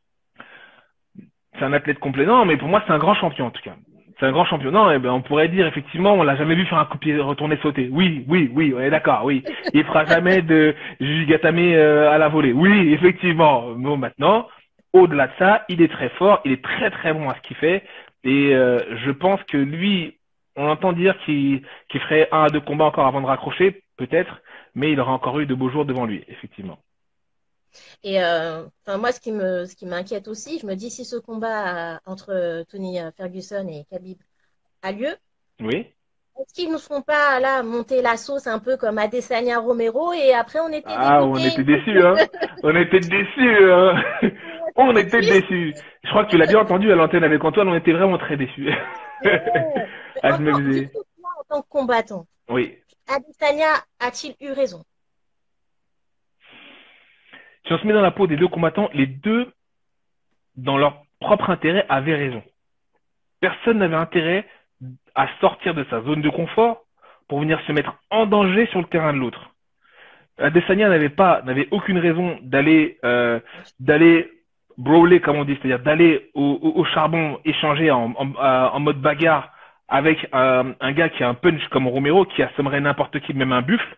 Speaker 2: C'est un athlète complet. Non, mais pour moi, c'est un grand champion en tout cas. C'est un grand champion. Non, on pourrait dire effectivement, on l'a jamais vu faire un coup de pied retourné sauter. Oui, on est d'accord, oui. Il fera jamais de Jujigatame à la volée. Oui, effectivement. Bon, maintenant, au-delà de ça, il est très fort, il est très très bon à ce qu'il fait. Et je pense que lui, on entend dire qu'il ferait 1 à 2 combats encore avant de raccrocher, peut-être, mais il aura encore eu de beaux jours devant lui, effectivement.
Speaker 1: Et moi, ce qui m'inquiète aussi, je me dis si ce combat entre Tony Ferguson et Khabib a lieu,
Speaker 2: Oui.
Speaker 1: est-ce qu'ils ne nous font pas là monter la sauce un peu comme Adesanya Romero et après on était
Speaker 2: Ah, on
Speaker 1: dégoûtés.
Speaker 2: était déçus, hein. On était déçus, hein. On était déçus. Je crois que tu l'as bien entendu à l'antenne avec Antoine, on était vraiment très déçus.
Speaker 1: Ouais.
Speaker 2: Ah, je me
Speaker 1: Du
Speaker 2: faisais.
Speaker 1: coup, toi, en tant que combattant,
Speaker 2: Oui.
Speaker 1: Adesanya a-t-il eu raison?
Speaker 2: Si on se met dans la peau des deux combattants, les deux, dans leur propre intérêt, avaient raison. Personne n'avait intérêt à sortir de sa zone de confort pour venir se mettre en danger sur le terrain de l'autre. Adesanya n'avait aucune raison d'aller brawler, comme on dit, c'est-à-dire d'aller au charbon, échanger en mode bagarre avec un gars qui a un punch comme Romero, qui assommerait n'importe qui, même un buffle.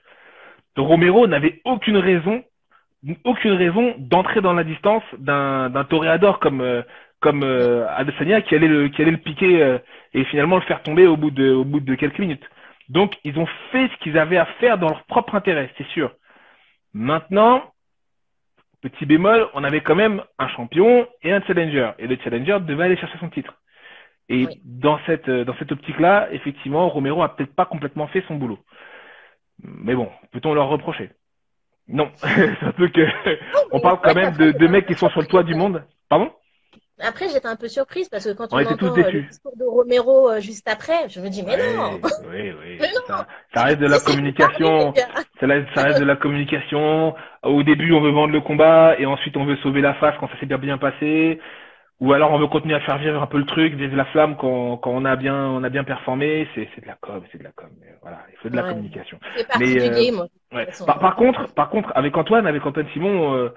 Speaker 2: Romero n'avait aucune raison d'entrer dans la distance d'un toréador comme Adesanya qui allait le piquer et finalement le faire tomber au bout de quelques minutes. Donc ils ont fait ce qu'ils avaient à faire dans leur propre intérêt, c'est sûr. Maintenant, petit bémol, on avait quand même un champion et un challenger. Et le challenger devait aller chercher son titre. Et
Speaker 1: Oui.
Speaker 2: dans cette optique-là, effectivement, Romero a peut-être pas complètement fait son boulot. Mais bon, peut-on leur reprocher? Non. Surtout que on parle quand même de mecs qui sont sur le toit du monde. Pardon?
Speaker 1: Après, j'étais un peu surprise parce que quand
Speaker 2: On
Speaker 1: on
Speaker 2: était tous
Speaker 1: entend le
Speaker 2: déçus.
Speaker 1: discours de Romero juste après, je me dis, mais non,
Speaker 2: Oui.
Speaker 1: mais non,
Speaker 2: Ça reste de la
Speaker 1: laissez-lui parler, les
Speaker 2: communication.
Speaker 1: gars.
Speaker 2: Ça reste de la communication. Au début, on veut vendre le combat et ensuite on veut sauver la face quand ça s'est bien passé. Ou alors on veut continuer à faire vivre un peu le truc, vive la flamme quand on a bien performé. C'est de la com, c'est de la com. Mais voilà, il faut de la
Speaker 1: Ouais,
Speaker 2: communication.
Speaker 1: ça fait partie
Speaker 2: Mais
Speaker 1: du game, de
Speaker 2: ouais.
Speaker 1: toute façon.
Speaker 2: Par contre, avec Antoine Simon,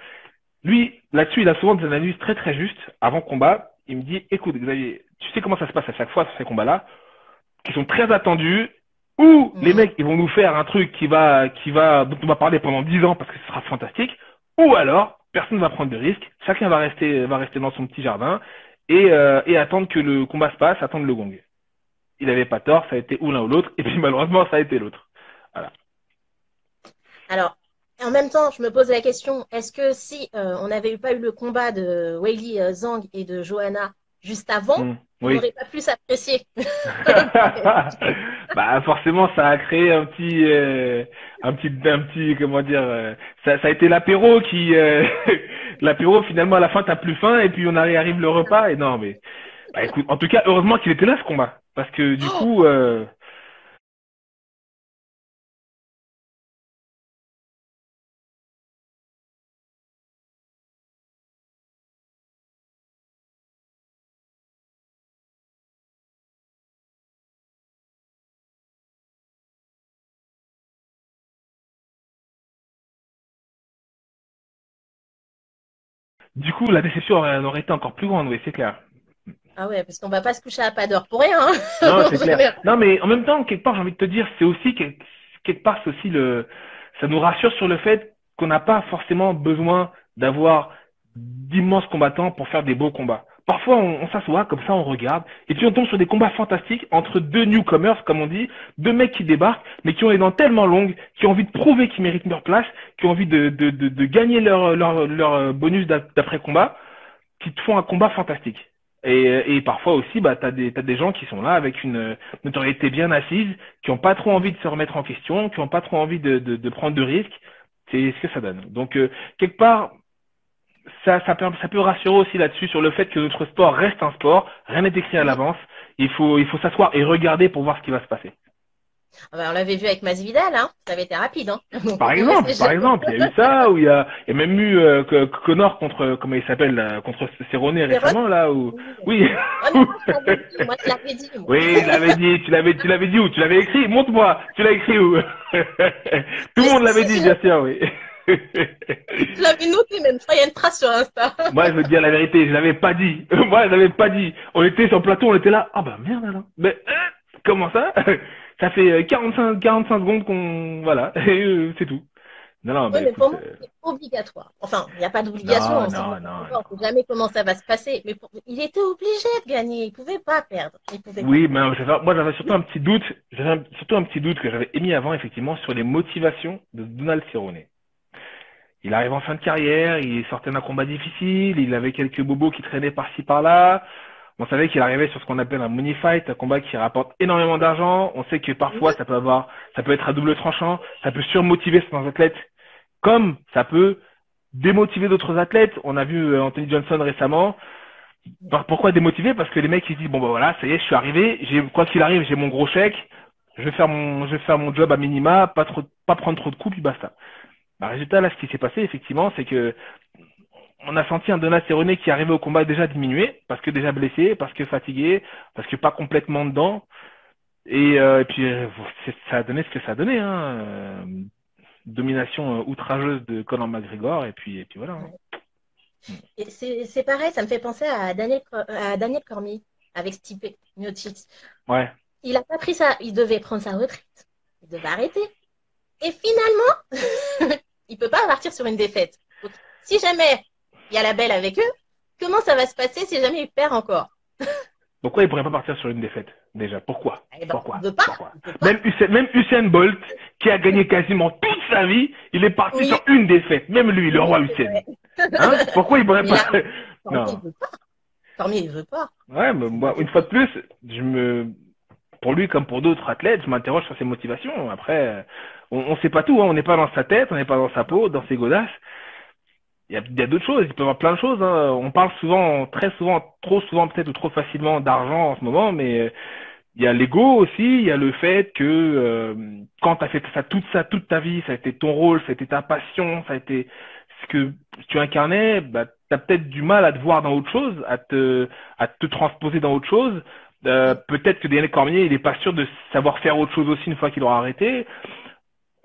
Speaker 2: lui, là-dessus, il a souvent des analyses très très justes avant combat. Il me dit, écoute, Xavier, tu sais comment ça se passe à chaque fois sur ces combats-là, qui sont très attendus, où les mecs, ils vont nous faire un truc dont on va parler pendant 10 ans parce que ce sera fantastique, ou alors, personne ne va prendre de risques, chacun va rester dans son petit jardin et attendre que le combat se passe, attendre le gong. Il avait pas tort, ça a été ou l'un ou l'autre, et puis malheureusement, ça a été l'autre. Voilà.
Speaker 1: Alors, Et en même temps, je me pose la question, est-ce que si on n'avait pas eu le combat de Weili Zhang et de Johanna juste avant, on
Speaker 2: Oui.
Speaker 1: n'aurait pas plus apprécié.
Speaker 2: Bah forcément ça a créé un petit comment dire ça a été l'apéro qui l'apéro finalement à la fin t'as plus faim et puis on arrive le repas et non mais bah écoute en tout cas heureusement qu'il était là ce combat parce que du coup la déception aurait été encore plus grande oui c'est clair.
Speaker 1: Ah ouais, parce qu'on va pas se coucher à pas d'heure pour rien, hein,
Speaker 2: Non,
Speaker 1: en
Speaker 2: c'est clair.
Speaker 1: général.
Speaker 2: Non, mais en même temps, quelque part, j'ai envie de te dire, c'est aussi quelque part, c'est aussi ça nous rassure sur le fait qu'on n'a pas forcément besoin d'avoir d'immenses combattants pour faire des beaux combats. Parfois, on s'assoit comme ça, on regarde, et puis on tombe sur des combats fantastiques entre deux newcomers, comme on dit, deux mecs qui débarquent, mais qui ont les dents tellement longues, qui ont envie de prouver qu'ils méritent leur place, qui ont envie de gagner leur bonus d'après combat, qui te font un combat fantastique. Et parfois aussi, bah, t'as des gens qui sont là avec une notoriété bien assise, qui ont pas trop envie de se remettre en question, qui ont pas trop envie de prendre de risques. C'est ce que ça donne. Donc, quelque part, ça peut rassurer aussi là-dessus sur le fait que notre sport reste un sport, rien n'est écrit à
Speaker 1: Oui.
Speaker 2: l'avance. Il faut s'asseoir et regarder pour voir ce qui va se passer.
Speaker 1: Ah bah, on l'avait vu avec Masvidal, hein. Ça avait été rapide, hein. Donc on pouvait se
Speaker 2: Par
Speaker 1: laisser.
Speaker 2: exemple, il y a eu ça, où il y a même eu Connor contre, comment il s'appelle, là, contre Cerrone
Speaker 1: Céron.
Speaker 2: récemment, là, où,
Speaker 1: Oui.
Speaker 2: oui,
Speaker 1: Oh, mais moi, je l'avais dit. Moi, je l'avais dit, moi.
Speaker 2: oui, je l'avais dit, tu l'avais dit où? Tu l'avais écrit? Montre-moi, tu l'as écrit où? Tout le
Speaker 1: Mais
Speaker 2: monde
Speaker 1: si,
Speaker 2: l'avait
Speaker 1: si,
Speaker 2: dit, bien sûr, oui.
Speaker 1: je l'avais noté même. Je crois qu'il y a une trace sur Insta.
Speaker 2: Moi, je veux te dire la vérité, je l'avais pas dit. Moi, je l'avais pas dit. On était sur le plateau, on était là. Ah bah merde alors. Mais comment ça? Ça fait 45 secondes qu'on, voilà, et c'est tout. Non, non,
Speaker 1: Oui,
Speaker 2: bah
Speaker 1: mais
Speaker 2: écoute,
Speaker 1: pour moi, c'est obligatoire. Enfin, il n'y a pas d'obligation,
Speaker 2: non,
Speaker 1: on
Speaker 2: non,
Speaker 1: s'en
Speaker 2: non,
Speaker 1: on
Speaker 2: non.
Speaker 1: ne sait jamais comment ça va se passer. Mais il était obligé de gagner. Il ne pouvait pas perdre. Il pouvait pas.
Speaker 2: Oui, mais moi j'avais surtout un petit doute, surtout un petit doute que j'avais émis avant effectivement sur les motivations de Donald Cerrone. Il arrive en fin de carrière, il sortait d'un combat difficile, il avait quelques bobos qui traînaient par-ci par-là. On savait qu'il arrivait sur ce qu'on appelle un money fight, un combat qui rapporte énormément d'argent. On sait que parfois
Speaker 1: Oui,
Speaker 2: ça peut être à double tranchant, ça peut surmotiver certains athlètes, comme ça peut démotiver d'autres athlètes. On a vu Anthony Johnson récemment. Pourquoi démotiver? Parce que les mecs ils disent bon bah voilà, ça y est, je suis arrivé, quoi qu'il arrive, j'ai mon gros chèque, je vais faire mon job à minima, pas prendre trop de coups, puis basta. Bah, résultat là, ce qui s'est passé effectivement, c'est que on a senti un Donald Cerrone qui arrivait au combat déjà diminué, parce que déjà blessé, parce que fatigué, parce que pas complètement dedans, et puis ça a donné ce que ça a donné, hein. Domination outrageuse de Conor McGregor, et puis voilà. Hein.
Speaker 1: oui. Et c'est pareil, ça me fait penser à Daniel Cormier avec Stipe Miocic.
Speaker 2: Ouais.
Speaker 1: Il a pas pris ça, il devait prendre sa retraite. Il devait arrêter. Et finalement, il peut pas partir sur une défaite. Donc, si jamais il y a la belle avec eux, comment ça va se passer si jamais il perd encore?
Speaker 2: Pourquoi il pourrait pas partir sur une défaite déjà? Pourquoi?
Speaker 1: Eh ben, il
Speaker 2: Pourquoi?
Speaker 1: veut pas.
Speaker 2: Pourquoi?
Speaker 1: Il veut pas.
Speaker 2: Même Usain Bolt, qui a gagné quasiment toute sa vie, il est parti
Speaker 1: Oui,
Speaker 2: sur une défaite. Même lui, le
Speaker 1: oui,
Speaker 2: roi
Speaker 1: c'est
Speaker 2: Usain.
Speaker 1: vrai.
Speaker 2: Hein? Pourquoi il pourrait
Speaker 1: Mais
Speaker 2: pas?
Speaker 1: là, Cormier, il
Speaker 2: Non.
Speaker 1: veut pas. Cormier, il veut pas.
Speaker 2: Ouais, mais
Speaker 1: C'est une
Speaker 2: moi, une fois de
Speaker 1: défaite.
Speaker 2: plus, pour lui comme pour d'autres athlètes, je m'interroge sur ses motivations. Après, on sait pas tout, hein. On n'est pas dans sa tête, on n'est pas dans sa peau, dans ses godasses. Il y a d'autres choses, il peut y avoir plein de choses. Hein. On parle souvent, très souvent, trop souvent peut-être ou trop facilement d'argent en ce moment, mais il y a l'ego aussi, il y a le fait que quand tu as fait ça toute ta vie, ça a été ton rôle, ça a été ta passion, ça a été ce que tu incarnais, bah, tu as peut-être du mal à te voir dans autre chose, à te transposer dans autre chose. Peut-être que Daniel Cormier, il est pas sûr de savoir faire autre chose aussi une fois qu'il aura arrêté.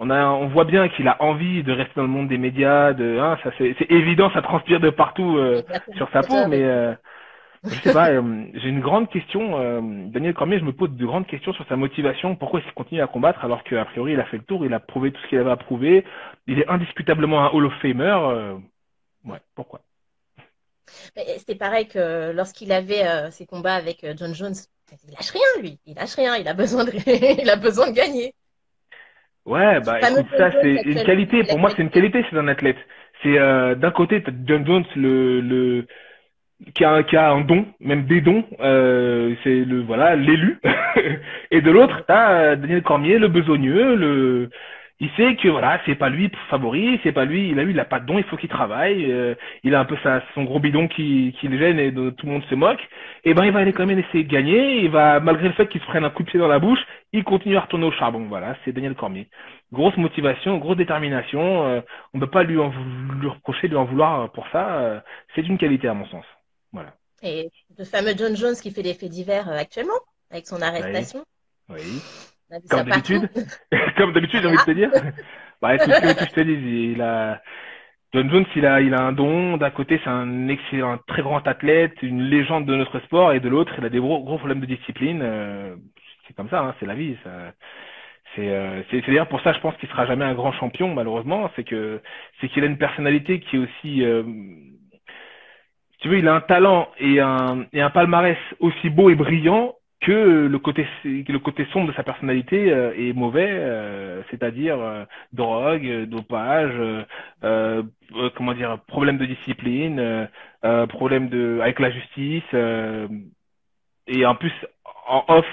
Speaker 2: On voit bien qu'il a envie de rester dans le monde des médias, hein, ça c'est évident, ça transpire de partout
Speaker 1: Exactement.
Speaker 2: sur sa peau,
Speaker 1: Déjà
Speaker 2: mais
Speaker 1: avec lui.
Speaker 2: je sais pas, j'ai une grande question. Daniel Cormier, je me pose de grandes questions sur sa motivation. Pourquoi il continue à combattre alors qu'a priori il a fait le tour, il a prouvé tout ce qu'il avait à prouver. Il est indiscutablement un Hall of Famer. Ouais, pourquoi?
Speaker 1: Mais c'est pareil que lorsqu'il avait ses combats avec John Jones. Il lâche rien, lui. Il lâche rien. Il a besoin de, il a besoin de gagner.
Speaker 2: Ouais,
Speaker 1: Ce
Speaker 2: bah
Speaker 1: fameux
Speaker 2: écoute,
Speaker 1: John
Speaker 2: ça
Speaker 1: Jones
Speaker 2: c'est une
Speaker 1: actuellement
Speaker 2: qualité.
Speaker 1: de
Speaker 2: Pour moi, c'est une
Speaker 1: l'actualité.
Speaker 2: qualité chez un athlète. C'est d'un côté, t'as John Jones, qui a un don, même des dons, c'est le voilà l'élu. Et de l'autre,
Speaker 1: Mhm.
Speaker 2: t'as Daniel Cormier, le besogneux, il sait que voilà, c'est pas lui favori, c'est pas lui, il a pas de don, il faut qu'il travaille, il a un peu son gros bidon qui le gêne et tout le monde se moque. Et ben il va aller quand même essayer de gagner, il va malgré le fait qu'il se prenne un coup de pied dans la bouche, il continue à retourner au charbon. Voilà, c'est Daniel Cormier. Grosse motivation, grosse détermination, on peut pas lui reprocher de lui en vouloir pour ça, c'est une qualité à mon sens. Voilà.
Speaker 1: Et le fameux John Jones qui fait des faits divers actuellement, avec son
Speaker 2: Oui,
Speaker 1: arrestation.
Speaker 2: oui.
Speaker 1: On a vu ça
Speaker 2: Comme
Speaker 1: partout.
Speaker 2: d'habitude. Comme d'habitude, j'ai envie de te dire. Bah écoute, que veux-tu que je te dise, John Jones, il a un don. D'un côté, c'est un excellent, un très grand athlète, une légende de notre sport, et de l'autre, il a des gros problèmes de discipline. C'est comme ça, hein, c'est la vie. C'est d'ailleurs pour ça, je pense qu'il sera jamais un grand champion, malheureusement. C'est qu'il a une personnalité qui est aussi, si tu veux, il a un talent et un palmarès aussi beau et brillant que le côté sombre de sa personnalité est mauvais, c'est-à-dire drogue, dopage, comment dire, problème de discipline, problème avec la justice, et en plus en off,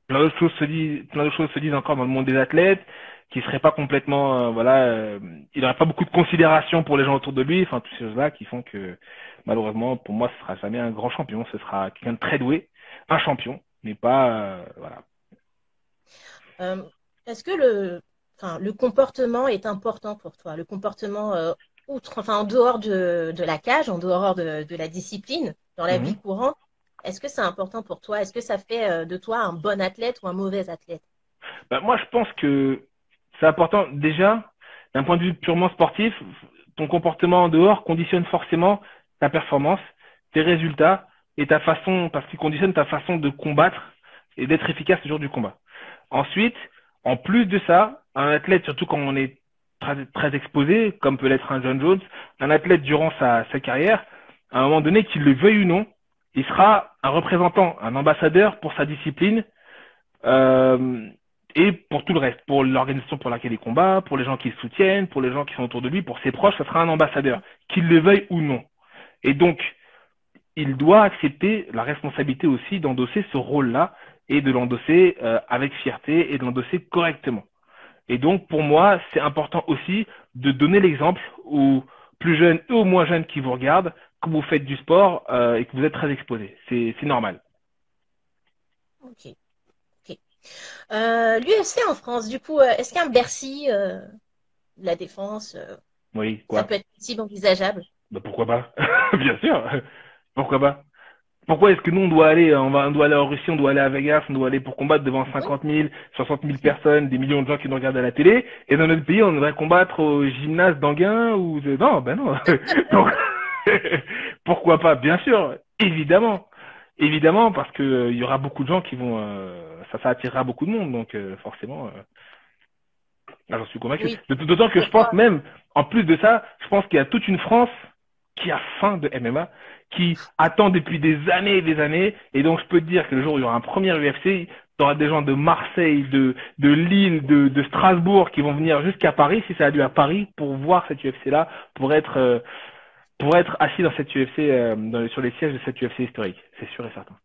Speaker 2: plein d'autres choses se disent encore dans le monde des athlètes, qui serait pas complètement, voilà, il n'aurait pas beaucoup de considération pour les gens autour de lui, enfin toutes ces choses-là qui font que malheureusement pour moi ce sera jamais un grand champion, ce sera quelqu'un de très doué, un champion, mais pas, voilà.
Speaker 1: Euh, Est-ce que enfin, le comportement est important pour toi? Le comportement enfin, en dehors de la cage, en dehors de la discipline, dans la vie
Speaker 2: Mhm.
Speaker 1: courante, est-ce que c'est important pour toi? Est-ce que ça fait de toi un bon athlète ou un mauvais athlète?
Speaker 2: Bah, moi je pense que c'est important déjà d'un point de vue purement sportif, ton comportement en dehors conditionne forcément ta performance, tes résultats et ta façon, parce qu'il conditionne ta façon de combattre et d'être efficace le jour du combat. Ensuite, en plus de ça, un athlète, surtout quand on est très exposé, comme peut l'être un John Jones, un athlète durant sa carrière, à un moment donné, qu'il le veuille ou non, il sera un représentant, un ambassadeur pour sa discipline, euh, et pour tout le reste, pour l'organisation pour laquelle il combat, pour les gens qui le soutiennent, pour les gens qui sont autour de lui, pour ses proches, ça sera un ambassadeur, qu'il le veuille ou non. Et donc, il doit accepter la responsabilité aussi d'endosser ce rôle-là et de l'endosser avec fierté et de l'endosser correctement. Et donc, pour moi, c'est important aussi de donner l'exemple aux plus jeunes et aux moins jeunes qui vous regardent, que vous faites du sport et que vous êtes très exposé. C'est normal.
Speaker 1: Ok, ok. L'UFC en France, du coup, est-ce qu'un Bercy, de la défense,
Speaker 2: Oui,
Speaker 1: ça
Speaker 2: quoi?
Speaker 1: peut être possible, envisageable?
Speaker 2: Bah, pourquoi pas? Bien sûr. Pourquoi pas? Pourquoi est-ce que nous, on doit aller en Russie, on doit aller à Vegas, on doit aller pour combattre devant
Speaker 1: Oui.
Speaker 2: 50 000, 60 000 personnes, des millions de gens qui nous regardent à la télé, et dans notre pays, on devrait combattre au gymnase d'Anguin ou non, ben non. Donc, pourquoi pas? Bien sûr, évidemment. Évidemment, parce que il y aura beaucoup de gens qui vont, ça attirera beaucoup de monde, donc forcément, j'en suis convaincu.
Speaker 1: Oui,
Speaker 2: D'autant que je pense
Speaker 1: pourquoi?
Speaker 2: même, en plus de ça, je pense qu'il y a toute une France qui a faim de MMA, qui attend depuis des années et des années. Et donc, je peux te dire que le jour où il y aura un premier UFC, tu auras des gens de Marseille, de Lille, de Strasbourg qui vont venir jusqu'à Paris, si ça a lieu à Paris, pour voir cette UFC-là, pour être assis dans cette UFC, sur les sièges de cette UFC historique. C'est sûr et certain.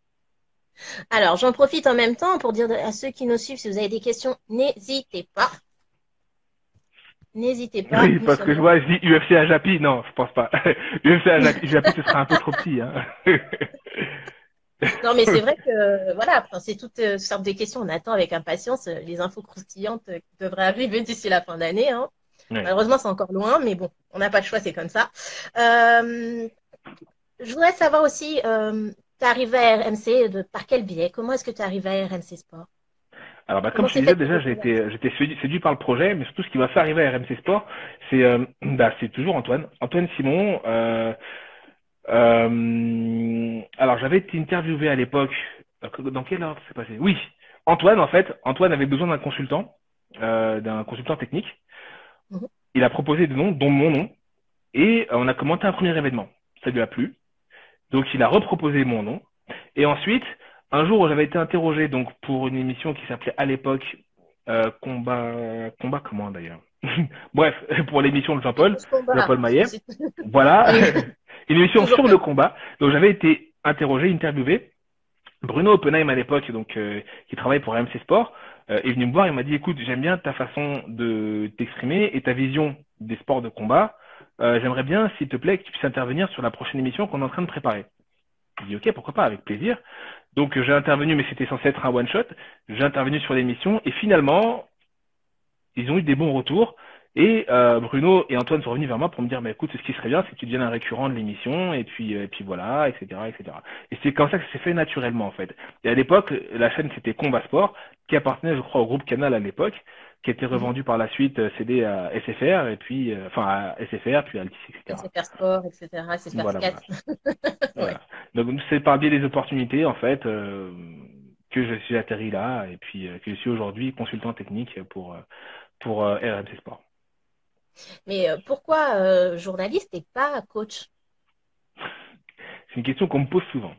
Speaker 1: Alors, j'en profite en même temps pour dire à ceux qui nous suivent, si vous avez des questions, n'hésitez pas. N'hésitez pas,
Speaker 2: Oui,
Speaker 1: nous
Speaker 2: parce
Speaker 1: sommes
Speaker 2: que je
Speaker 1: là.
Speaker 2: vois, je dis UFC à Japi. Non, je pense pas. UFC à Japi, ce sera un peu trop petit, hein.
Speaker 1: Non, mais c'est vrai que, voilà, enfin, c'est toutes sortes de questions. On attend avec impatience les infos croustillantes qui devraient arriver d'ici la fin d'année, hein.
Speaker 2: Ouais.
Speaker 1: Malheureusement, c'est encore loin, mais bon, on n'a pas le choix, c'est comme ça. Euh, je voudrais savoir aussi, tu es arrivé à RMC par quel biais? Comment est-ce que tu es arrivé à RMC Sport?
Speaker 2: Alors, bah, comme
Speaker 1: Comment
Speaker 2: je te
Speaker 1: s'est
Speaker 2: disais,
Speaker 1: faite ta
Speaker 2: déjà,
Speaker 1: reconversion?
Speaker 2: j'étais séduit par le projet, mais surtout, ce qui m'a fait arriver à RMC Sport, c'est toujours Antoine. Antoine Simon, alors, j'avais été interviewé à l'époque. Dans quel ordre c'est passé? Oui, Antoine, en fait, Antoine avait besoin d'un consultant technique.
Speaker 1: Mhm.
Speaker 2: Il a proposé des noms, dont mon nom, et on a commenté un premier événement. Ça lui a plu. Donc, il a reproposé mon nom. Et ensuite, un jour où j'avais été interrogé donc pour une émission qui s'appelait à l'époque Combat comment d'ailleurs? Bref, pour l'émission de
Speaker 1: Écoute combat.
Speaker 2: Jean-Paul Maillet. Voilà,
Speaker 1: Oui,
Speaker 2: une émission
Speaker 1: toujours
Speaker 2: sur
Speaker 1: bien.
Speaker 2: le combat. Donc j'avais été interrogé, interviewé. Bruno Oppenheim à l'époque, donc qui travaille pour RMC Sport, est venu me voir. Il m'a dit, écoute, j'aime bien ta façon de t'exprimer et ta vision des sports de combat. J'aimerais bien, s'il te plaît, que tu puisses intervenir sur la prochaine émission qu'on est en train de préparer. J'ai dit, ok, pourquoi pas, avec plaisir. Donc j'ai intervenu, mais c'était censé être un one shot. J'ai intervenu sur l'émission et finalement, ils ont eu des bons retours. Et Bruno et Antoine sont revenus vers moi pour me dire, bah, écoute, ce qui serait bien, c'est que tu deviennes un récurrent de l'émission, et puis voilà, etc., etc. Et c'est comme ça que ça s'est fait naturellement, en fait. Et à l'époque, la chaîne, c'était Combat Sport, qui appartenait, je crois, au groupe Canal à l'époque, qui a été
Speaker 1: Mhm.
Speaker 2: revendu par la suite, cédé à SFR, et puis, enfin, à SFR, puis à Altis, etc.
Speaker 1: SFR Sport, etc. SFR
Speaker 2: Voilà,
Speaker 1: 4.
Speaker 2: voilà.
Speaker 1: Ouais.
Speaker 2: Voilà. Donc, c'est par biais des opportunités, en fait, que je suis atterri là, et puis que je suis aujourd'hui consultant technique pour RMC Sport.
Speaker 1: Mais pourquoi journaliste et pas coach?
Speaker 2: C'est une question qu'on me pose souvent.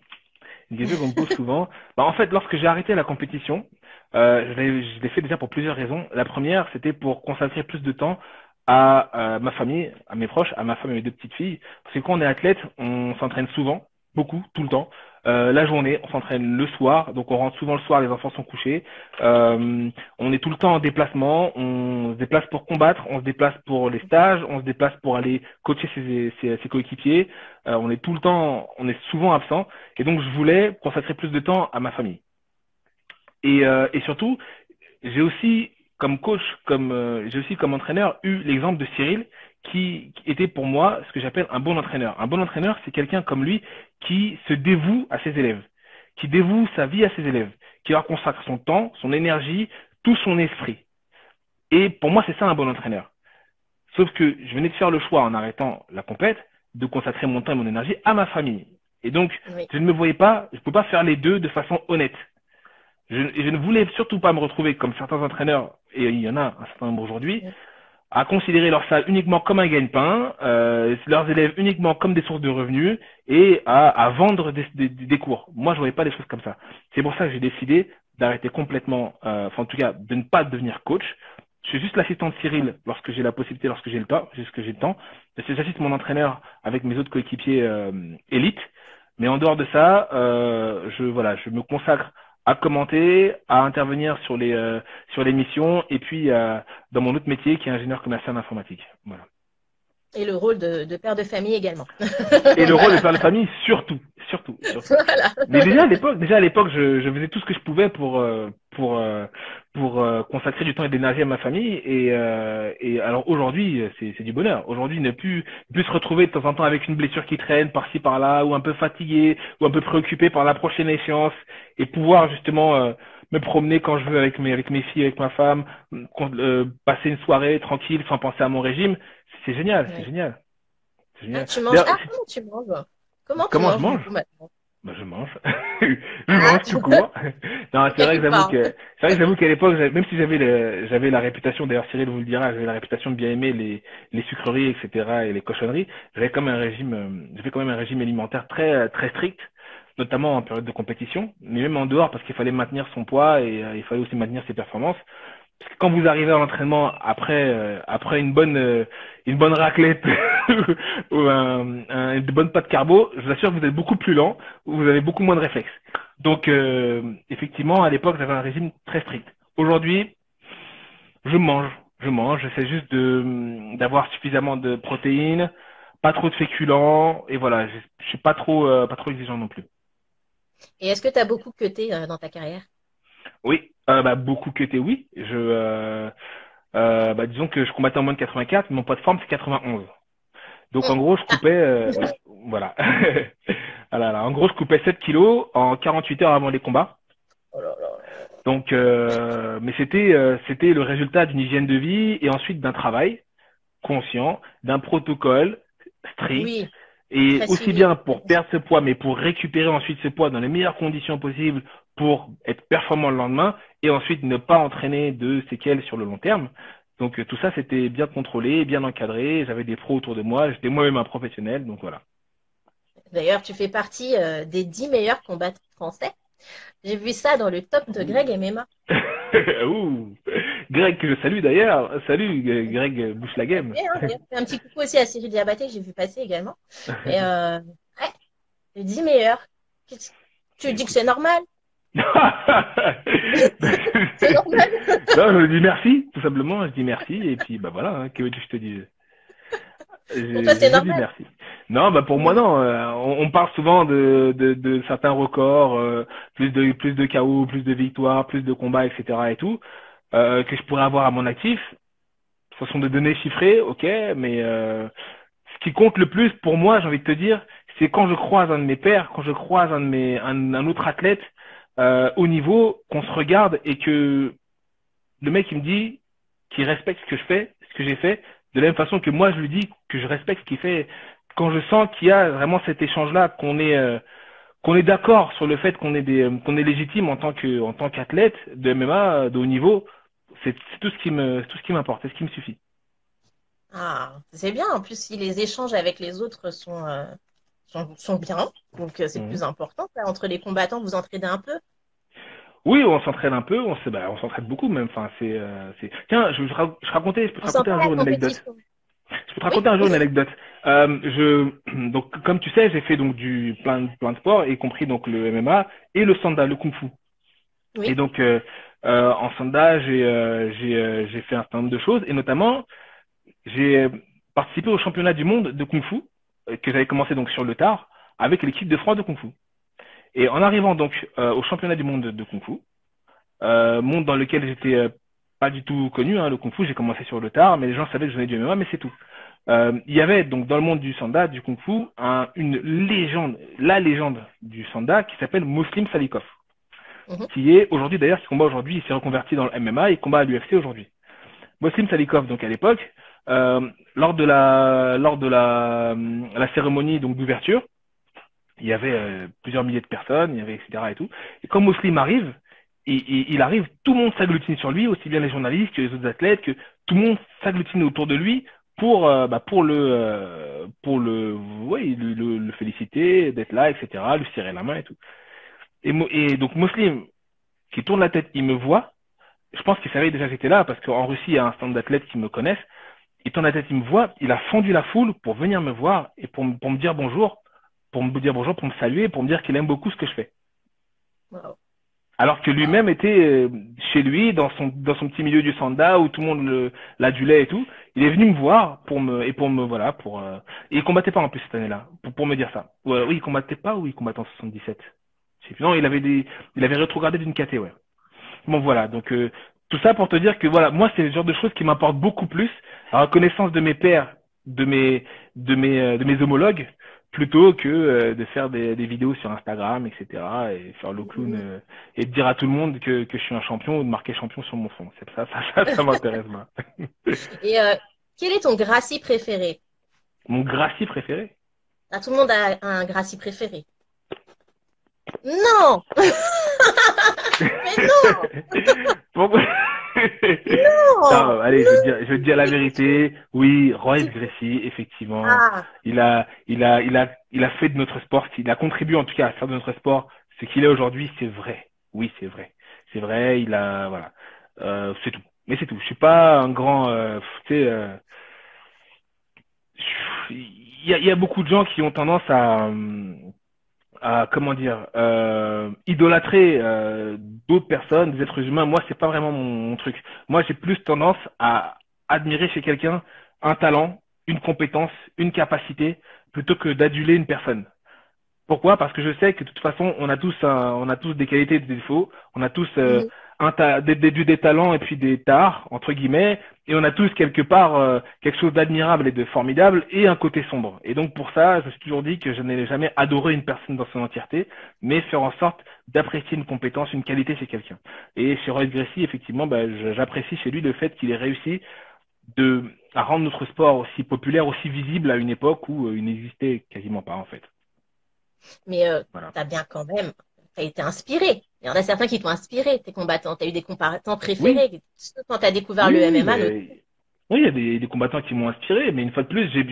Speaker 2: Une question qu'on me pose souvent. Bah, en fait, lorsque j'ai arrêté la compétition, je l'ai fait déjà pour plusieurs raisons. La première, c'était pour consacrer plus de temps à ma famille, à mes proches, à ma femme et mes deux petites filles. Parce que quand on est athlète, on s'entraîne souvent, beaucoup, tout le temps. La journée, on s'entraîne le soir, donc on rentre souvent le soir, les enfants sont couchés. On est tout le temps en déplacement, on se déplace pour combattre, on se déplace pour les stages, on se déplace pour aller coacher ses coéquipiers. On est tout le temps, on est souvent absent. Et donc, je voulais consacrer plus de temps à ma famille. Et surtout, j'ai aussi, comme coach, j'ai aussi comme entraîneur eu l'exemple de Cyril, qui était pour moi ce que j'appelle un bon entraîneur. Un bon entraîneur, c'est quelqu'un comme lui qui se dévoue à ses élèves, qui dévoue sa vie à ses élèves, qui leur consacre son temps, son énergie, tout son esprit. Et pour moi, c'est ça un bon entraîneur. Sauf que je venais de faire le choix en arrêtant la compète de consacrer mon temps et mon énergie à ma famille. Et donc,
Speaker 1: Oui.
Speaker 2: je ne me voyais pas, je ne peux pas faire les deux de façon honnête. Je ne voulais surtout pas me retrouver comme certains entraîneurs, et il y en a un certain nombre aujourd'hui,
Speaker 1: Oui.
Speaker 2: à considérer leur salle uniquement comme un gagne-pain, leurs élèves uniquement comme des sources de revenus et à vendre des cours. Moi, je voyais pas les choses comme ça. C'est pour ça que j'ai décidé d'arrêter complètement, enfin en tout cas, de ne pas devenir coach. Je suis juste l'assistant de Cyril lorsque j'ai la possibilité, lorsque j'ai le temps, jusque j'ai le temps. J'assiste mon entraîneur avec mes autres coéquipiers élites. Mais en dehors de ça, voilà, je me consacre à commenter, à intervenir sur les missions et puis dans mon autre métier qui est ingénieur commercial informatique. Voilà.
Speaker 1: Et le rôle de père de famille également.
Speaker 2: Et le rôle de
Speaker 1: Voilà.
Speaker 2: père de famille, surtout, surtout, surtout.
Speaker 1: Voilà.
Speaker 2: Mais déjà à l'époque, je faisais tout ce que je pouvais pour consacrer du temps et de l'énergie à ma famille. Et alors aujourd'hui, c'est du bonheur. Aujourd'hui, ne plus se retrouver de temps en temps avec une blessure qui traîne par-ci par-là, ou un peu fatigué, ou un peu préoccupé par la prochaine échéance, et pouvoir justement me promener quand je veux avec mes filles, avec ma femme, passer une soirée tranquille sans penser à mon régime, c'est génial, c'est
Speaker 1: Oui.
Speaker 2: génial. C'est
Speaker 1: Ah,
Speaker 2: génial.
Speaker 1: tu manges.
Speaker 2: D'ailleurs,
Speaker 1: Ah, comment tu manges? Comment tu
Speaker 2: comment je
Speaker 1: manges du
Speaker 2: mange?
Speaker 1: coup maintenant?
Speaker 2: Bah, je mange. Je
Speaker 1: Ah,
Speaker 2: mange tout court. Non,
Speaker 1: de quoi tu parles?
Speaker 2: c'est vrai que j'avoue qu'à l'époque, même si j'avais la réputation, d'ailleurs Cyril vous le dira, j'avais la réputation de bien aimer les sucreries, etc., et les cochonneries, j'avais quand même un régime alimentaire très, très strict, notamment en période de compétition, mais même en dehors, parce qu'il fallait maintenir son poids et il fallait aussi maintenir ses performances. Parce que quand vous arrivez à l'entraînement après une bonne raclette ou de bonnes pâtes carbo, je vous assure que vous êtes beaucoup plus lent, vous avez beaucoup moins de réflexes. Donc effectivement, à l'époque, j'avais un régime très strict. Aujourd'hui, je mange, j'essaie juste d'avoir suffisamment de protéines, pas trop de féculents, et voilà, je suis pas trop exigeant non plus.
Speaker 1: Et est-ce que tu as beaucoup cuté dans ta carrière?
Speaker 2: Oui, bah, beaucoup que t'es oui. Bah, disons que je combattais en moins de 84, mon poids de forme c'est 91. Donc en gros, je
Speaker 1: Ah,
Speaker 2: coupais, oui, voilà. Voilà, en gros, je coupais 7 kilos en 48 heures avant les combats.
Speaker 1: oh là là.
Speaker 2: Donc, mais c'était le résultat d'une hygiène de vie et ensuite d'un travail conscient, d'un protocole strict,
Speaker 1: Oui,
Speaker 2: et
Speaker 1: très
Speaker 2: aussi
Speaker 1: suivi.
Speaker 2: bien pour perdre ce poids, mais pour récupérer ensuite ce poids dans les meilleures conditions possibles pour être performant le lendemain et ensuite ne pas entraîner de séquelles sur le long terme. Donc tout ça, c'était bien contrôlé, bien encadré. J'avais des pros autour de moi. J'étais moi-même un professionnel. Donc voilà.
Speaker 1: D'ailleurs, tu fais partie des 10 meilleurs combattants français. J'ai vu ça dans le top de Greg MMA.
Speaker 2: Ouh. Greg, que je salue d'ailleurs. Salut, Greg Bouche la Game.
Speaker 1: Un petit coucou aussi à Cyril Diabaté, que j'ai vu passer également. Et ouais, les 10 meilleurs. Tu dis que c'est normal? C'est normal.
Speaker 2: Non, je dis merci, tout simplement. Je dis merci et puis bah voilà. Hein, que veux-tu que je te dise?
Speaker 1: Pour toi, c'est
Speaker 2: Je dis
Speaker 1: normal.
Speaker 2: merci. Non, bah pour moi non. On parle souvent de certains records, plus de KO, plus de victoires, plus de combats, etc. et tout, que je pourrais avoir à mon actif. Ce sont des données chiffrées, ok, mais ce qui compte le plus pour moi, j'ai envie de te dire, c'est quand je croise un de mes pairs, quand je croise un autre athlète au niveau, qu'on se regarde et que le mec il me dit qu'il respecte ce que je fais, ce que j'ai fait, de la même façon que moi je lui dis que je respecte ce qu'il fait. Quand je sens qu'il y a vraiment cet échange-là, qu'on est d'accord sur le fait qu'on est légitime en tant qu'athlète de MMA de haut niveau, c'est tout ce qui m'importe, c'est ce qui me suffit.
Speaker 1: Ah, c'est bien. En plus, si les échanges avec les autres sont bien, donc c'est le
Speaker 2: Mhm.
Speaker 1: plus important. Ça. Entre les combattants, vous entraidez un peu.
Speaker 2: Oui, on s'entraîne un peu, on s'entraide beaucoup même. Enfin, Tiens, je peux te
Speaker 1: On sent
Speaker 2: raconter
Speaker 1: pas
Speaker 2: un
Speaker 1: la
Speaker 2: jour une anecdote.
Speaker 1: compétition.
Speaker 2: Je peux te
Speaker 1: Oui,
Speaker 2: raconter un jour une anecdote. Donc, comme tu sais, j'ai fait donc plein de sports, y compris donc le MMA et le sanda, le kung-fu. Et
Speaker 1: oui.
Speaker 2: donc, en sanda, j'ai fait un certain nombre de choses, et notamment, j'ai participé au championnat du monde de kung-fu que j'avais commencé donc sur le tard avec l'équipe de France de kung-fu. Et en arrivant donc au championnat du monde de kung-fu, monde dans lequel j'étais pas du tout connu, hein, le kung-fu, j'ai commencé sur le tard, mais les gens savaient que je venais du MMA, mais c'est tout. Il y avait donc dans le monde du sanda, du kung-fu, une légende, la légende du sanda qui s'appelle Muslim Salikov,
Speaker 1: Mhm.
Speaker 2: qui est aujourd'hui d'ailleurs, qui combat aujourd'hui, il s'est reconverti dans le MMA et combat à l'UFC aujourd'hui. Muslim Salikov, donc à l'époque, la cérémonie donc d'ouverture, il y avait plusieurs milliers de personnes, il y avait etc. et tout. Et quand Muslim arrive, il arrive, tout le monde s'agglutine sur lui, aussi bien les journalistes que les autres athlètes, que tout le monde s'agglutine autour de lui ouais, le féliciter, d'être là, etc., lui serrer la main et tout. Et donc Muslim, qui tourne la tête, il me voit, je pense qu'il savait déjà que j'étais là, parce qu'en Russie, il y a un stand d'athlètes qui me connaissent, il tourne la tête, il me voit, il a fendu la foule pour venir me voir et pour me dire bonjour, pour me saluer, pour me dire qu'il aime beaucoup ce que je fais.
Speaker 1: Wow.
Speaker 2: Alors que
Speaker 1: Wow.
Speaker 2: lui-même était chez lui, dans son petit milieu du sanda, où tout le monde l'adulait et tout. Il est venu me voir et il combattait pas en plus cette année-là, pour me dire ça. Oui, il combattait pas ou il combattait en 77. Je sais plus. Non, il avait rétrogradé d'une KT, ouais. Bon, voilà. Donc, tout ça pour te dire que voilà, moi, c'est le genre de choses qui m'apportent beaucoup plus la reconnaissance de mes pairs, de mes homologues, plutôt que de faire des vidéos sur Instagram, etc. et faire le clown et de dire à tout le monde que je suis un champion ou de marquer champion sur mon fond. C'est ça m'intéresse moi.
Speaker 1: Et quel est ton Gracie préféré?
Speaker 2: Mon Gracie préféré.
Speaker 1: Ah, tout le monde a un Gracie préféré. Non! Mais non!
Speaker 2: Pourquoi?
Speaker 1: Non!
Speaker 2: Non, allez,
Speaker 1: Non!
Speaker 2: je vais te dire la vérité. Oui, Royce Gracie, effectivement,
Speaker 1: Ah,
Speaker 2: il a fait de notre sport, il a contribué en tout cas à faire de notre sport ce qu'il est aujourd'hui, c'est vrai. Oui, c'est vrai. C'est vrai, voilà. C'est tout. Mais c'est tout. Je suis pas un grand, tu sais, il y a beaucoup de gens qui ont tendance à comment dire idolâtrer d'autres personnes, des êtres humains. Moi, c'est pas vraiment mon truc. Moi, j'ai plus tendance à admirer chez quelqu'un un talent, une compétence, une capacité, plutôt que d'aduler une personne. Pourquoi? Parce que je sais que de toute façon, on a tous des qualités et des défauts. On a tous
Speaker 1: mhm.
Speaker 2: des talents et puis des tares, entre guillemets. Et on a tous quelque part quelque chose d'admirable et de formidable et un côté sombre. Et donc pour ça, je me suis toujours dit que je n'allais jamais adorer une personne dans son entièreté, mais faire en sorte d'apprécier une compétence, une qualité chez quelqu'un. Et chez Roy Gracie, effectivement, j'apprécie chez lui le fait qu'il ait réussi à rendre notre sport aussi populaire, aussi visible à une époque où il n'existait quasiment pas en fait.
Speaker 1: Mais
Speaker 2: Voilà.
Speaker 1: t'as bien quand même, t'as été inspiré. Il y en a certains qui t'ont inspiré, tes combattants. T'as eu des combattants
Speaker 2: Oui,
Speaker 1: préférés. Quand t'as découvert le
Speaker 2: oui,
Speaker 1: MMA,
Speaker 2: oui, il y a des combattants qui m'ont inspiré, mais une fois de plus,
Speaker 1: c'est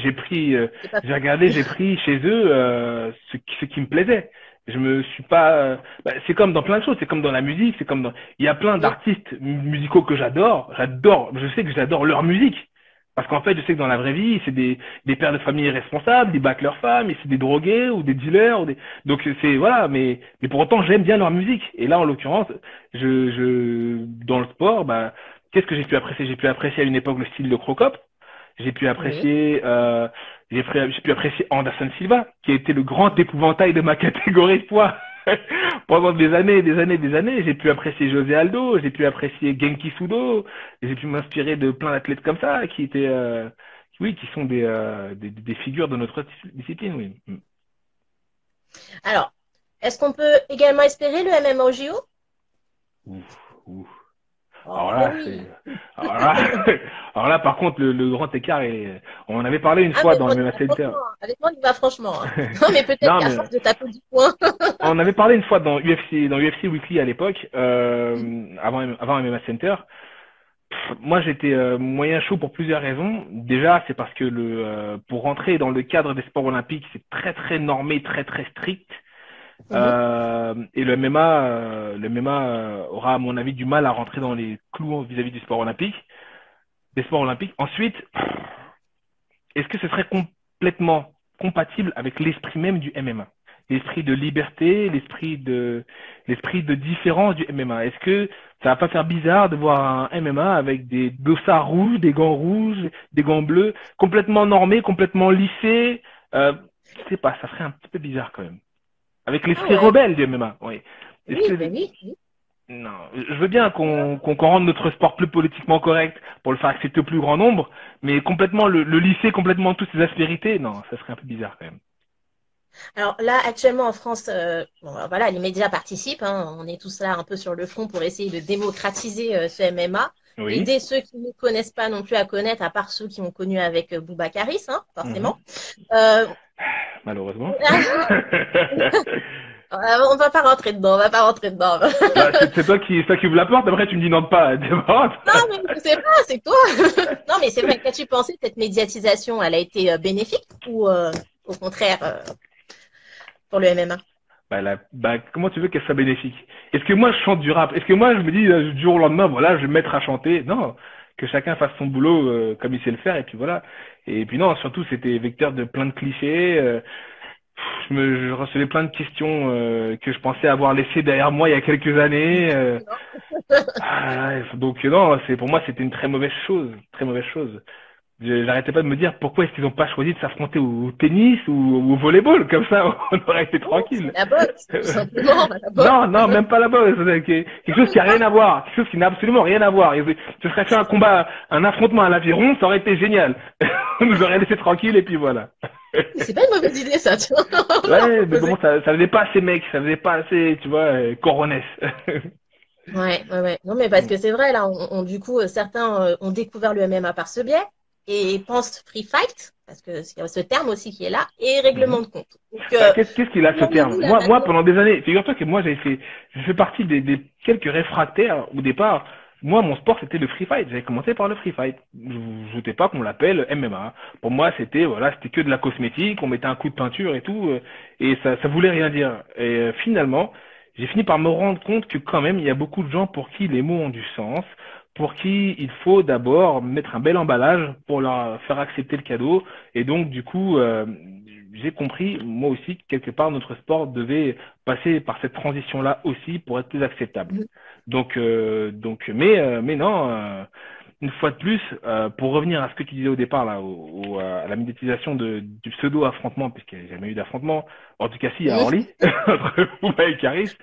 Speaker 1: pas
Speaker 2: j'ai regardé, j'ai pris chez eux ce qui me plaisait. Je me suis pas. C'est comme dans plein de choses. C'est comme dans la musique. C'est comme dans. Il y a plein
Speaker 1: Oui,
Speaker 2: d'artistes musicaux que j'adore. J'adore. Je sais que j'adore leur musique. Parce qu'en fait, je sais que dans la vraie vie, c'est des pères de famille irresponsables, ils battent leurs femmes, et c'est des drogués ou des dealers. Donc c'est voilà. Mais pour autant, j'aime bien leur musique. Et là, en l'occurrence, dans le sport, qu'est-ce que j'ai pu apprécier? J'ai pu apprécier à une époque le style de Crocop. J'ai pu
Speaker 1: oui.
Speaker 2: apprécier, j'ai pu apprécier Anderson Silva, qui a été le grand épouvantail de ma catégorie de poids pendant des années, des années, des années. J'ai pu apprécier José Aldo, j'ai pu apprécier Genki Sudo, j'ai pu m'inspirer de plein d'athlètes comme ça, qui étaient, oui, qui sont des figures de notre discipline, oui.
Speaker 1: Alors, est-ce qu'on peut également espérer le MMA au JO?
Speaker 2: Ouf, ouf. Alors
Speaker 1: Oh, ben
Speaker 2: là, c'est,
Speaker 1: oui.
Speaker 2: alors là, alors là, par contre, le grand écart est, on en avait parlé une
Speaker 1: Ah,
Speaker 2: fois
Speaker 1: mais
Speaker 2: dans
Speaker 1: on
Speaker 2: le
Speaker 1: y
Speaker 2: MMA
Speaker 1: va
Speaker 2: Center.
Speaker 1: franchement. Avec moi, on y va franchement, hein. Non, mais peut-être
Speaker 2: Non,
Speaker 1: qu'à
Speaker 2: mais
Speaker 1: force de taper du poing.
Speaker 2: on avait parlé une fois dans UFC Weekly à l'époque, avant MMA Center. Moi, j'étais moyen chaud pour plusieurs raisons. Déjà, c'est parce que pour rentrer dans le cadre des sports olympiques, c'est très très normé, très très strict.
Speaker 1: Mhm.
Speaker 2: Et le MMA aura, à mon avis, du mal à rentrer dans les clous vis-à-vis du sport olympique, des sports olympiques. Ensuite, est-ce que ce serait complètement compatible avec l'esprit même du MMA? L'esprit de liberté, l'esprit de différence du MMA. Est-ce que ça va pas faire bizarre de voir un MMA avec des dossards rouges, des gants rouges, des gants bleus, complètement normés, complètement lissés? Je sais pas, ça ferait un petit peu bizarre quand même. Avec
Speaker 1: Ah
Speaker 2: l'esprit
Speaker 1: ouais.
Speaker 2: rebelle du MMA, oui. Est-ce
Speaker 1: Oui,
Speaker 2: que
Speaker 1: ben oui. Oui.
Speaker 2: non, je veux bien qu'on rende notre sport plus politiquement correct pour le faire accepter au plus grand nombre, mais complètement le lisser complètement toutes ses aspérités, non, ça serait un peu bizarre quand même.
Speaker 1: Alors là, actuellement en France, bon, voilà, les médias participent, hein. On est tous là un peu sur le front pour essayer de démocratiser ce MMA.
Speaker 2: Oui.
Speaker 1: Aider ceux qui ne connaissent pas non plus à connaître, à part ceux qui ont connu avec Boubacaris, hein,
Speaker 2: Mhm.
Speaker 1: forcément. Euh,
Speaker 2: Malheureusement.
Speaker 1: on va pas rentrer dedans, on va pas rentrer dedans.
Speaker 2: C'est toi qui ouvre la porte, après tu me dis non pas, déborde.
Speaker 1: Non, mais je sais pas, c'est toi. Non, mais c'est vrai, qu'as-tu pensé de cette médiatisation? Elle a été bénéfique ou au contraire pour le MMA?
Speaker 2: Comment tu veux qu'elle soit bénéfique? Est-ce que moi je chante du rap? Est-ce que moi je me dis du jour au lendemain, voilà, je vais me mettre à chanter? Non, que chacun fasse son boulot comme il sait le faire et puis voilà. Et puis non, surtout c'était vecteur de plein de clichés. Je recevais plein de questions que je pensais avoir laissées derrière moi il y a quelques années. Donc non, pour moi c'était une très mauvaise chose, très mauvaise chose. J'arrêtais pas de me dire pourquoi est-ce qu'ils n'ont pas choisi de s'affronter au tennis ou au volleyball, comme ça on aurait été
Speaker 1: Non,
Speaker 2: tranquille.
Speaker 1: c'est la boxe, tout simplement, la boxe.
Speaker 2: Non, non, même pas la boxe. C'est quelque chose qui a rien à voir, quelque chose qui n'a absolument rien à voir. Ce serait fait un combat, un affrontement à l'aviron, ça aurait été génial. On nous aurait laissé tranquille et puis voilà.
Speaker 1: C'est pas une mauvaise idée, ça, tu vois. On va
Speaker 2: Ouais, mais
Speaker 1: proposer.
Speaker 2: bon, ça faisait pas assez mec, ça faisait pas assez, tu vois, coronesse.
Speaker 1: Ouais, ouais, ouais. Non, mais parce que c'est vrai, là, du coup, certains ont découvert le MMA par ce biais et pensent free fight, parce que il y a ce terme aussi qui est là, et
Speaker 2: Mhm.
Speaker 1: règlement de compte. Donc,
Speaker 2: Qu'est-ce qu'il a ce
Speaker 1: bien
Speaker 2: terme?
Speaker 1: vu la
Speaker 2: Moi,
Speaker 1: manière.
Speaker 2: pendant des années, figure-toi que moi, j'ai fait partie des quelques réfractaires au départ. Moi, mon sport, c'était le free fight. J'avais commencé par le free fight. Je doutais pas qu'on l'appelle MMA. Pour moi, c'était que de la cosmétique. On mettait un coup de peinture et tout, et ça voulait rien dire. Et finalement, j'ai fini par me rendre compte que quand même, il y a beaucoup de gens pour qui les mots ont du sens, pour qui il faut d'abord mettre un bel emballage pour leur faire accepter le cadeau. Et donc, du coup, j'ai compris, moi aussi, que quelque part, notre sport devait passer par cette transition-là aussi pour être plus acceptable. Mais non, une fois de plus, pour revenir à ce que tu disais au départ, là, à la médiatisation du pseudo-affrontement, puisqu'il n'y a jamais eu d'affrontement, en tout cas, si, à Orly, entre Bouba et Caris, je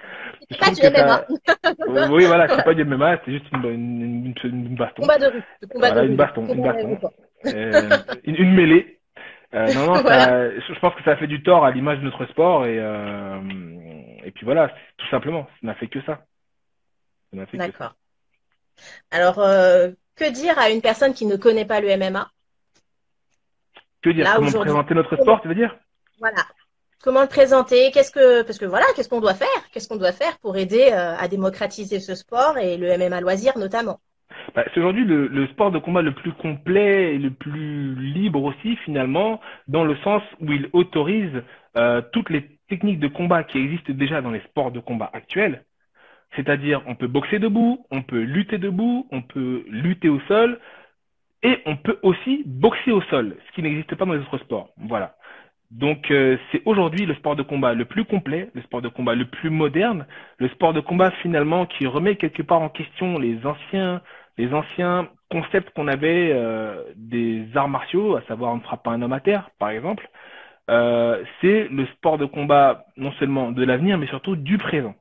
Speaker 1: C'est pas
Speaker 2: trouve
Speaker 1: du
Speaker 2: que
Speaker 1: MMA.
Speaker 2: ça, oui, voilà, c'est pas du MMA, c'est juste une baston.
Speaker 1: Combat de rue. Le combat de
Speaker 2: Voilà, une
Speaker 1: rue, le
Speaker 2: baston, une
Speaker 1: combat
Speaker 2: baston.
Speaker 1: d'aéroport.
Speaker 2: Une mêlée. Non, non,
Speaker 1: Voilà.
Speaker 2: je pense que ça a fait du tort à l'image de notre sport et puis voilà, tout simplement, ça n'a fait que ça. Ça n'a fait que ça.
Speaker 1: D'accord. Alors, que dire à une personne qui ne connaît pas le MMA?
Speaker 2: Que dire?
Speaker 1: Là,
Speaker 2: Comment
Speaker 1: aujourd'hui,
Speaker 2: présenter notre
Speaker 1: comment,
Speaker 2: sport, tu veux dire?
Speaker 1: voilà. Comment le présenter? Parce que voilà, qu'est-ce qu'on doit faire? Qu'est-ce qu'on doit faire pour aider à démocratiser ce sport et le MMA loisir notamment?
Speaker 2: C'est aujourd'hui le sport de combat le plus complet et le plus libre aussi finalement, dans le sens où il autorise toutes les techniques de combat qui existent déjà dans les sports de combat actuels. C'est-à-dire, on peut boxer debout, on peut lutter debout, on peut lutter au sol, et on peut aussi boxer au sol, ce qui n'existe pas dans les autres sports. Voilà. Donc, c'est aujourd'hui le sport de combat le plus complet, le sport de combat le plus moderne, le sport de combat finalement qui remet quelque part en question les anciens concepts qu'on avait des arts martiaux, à savoir on ne frappe pas un homme à terre, par exemple. C'est le sport de combat non seulement de l'avenir, mais surtout du présent.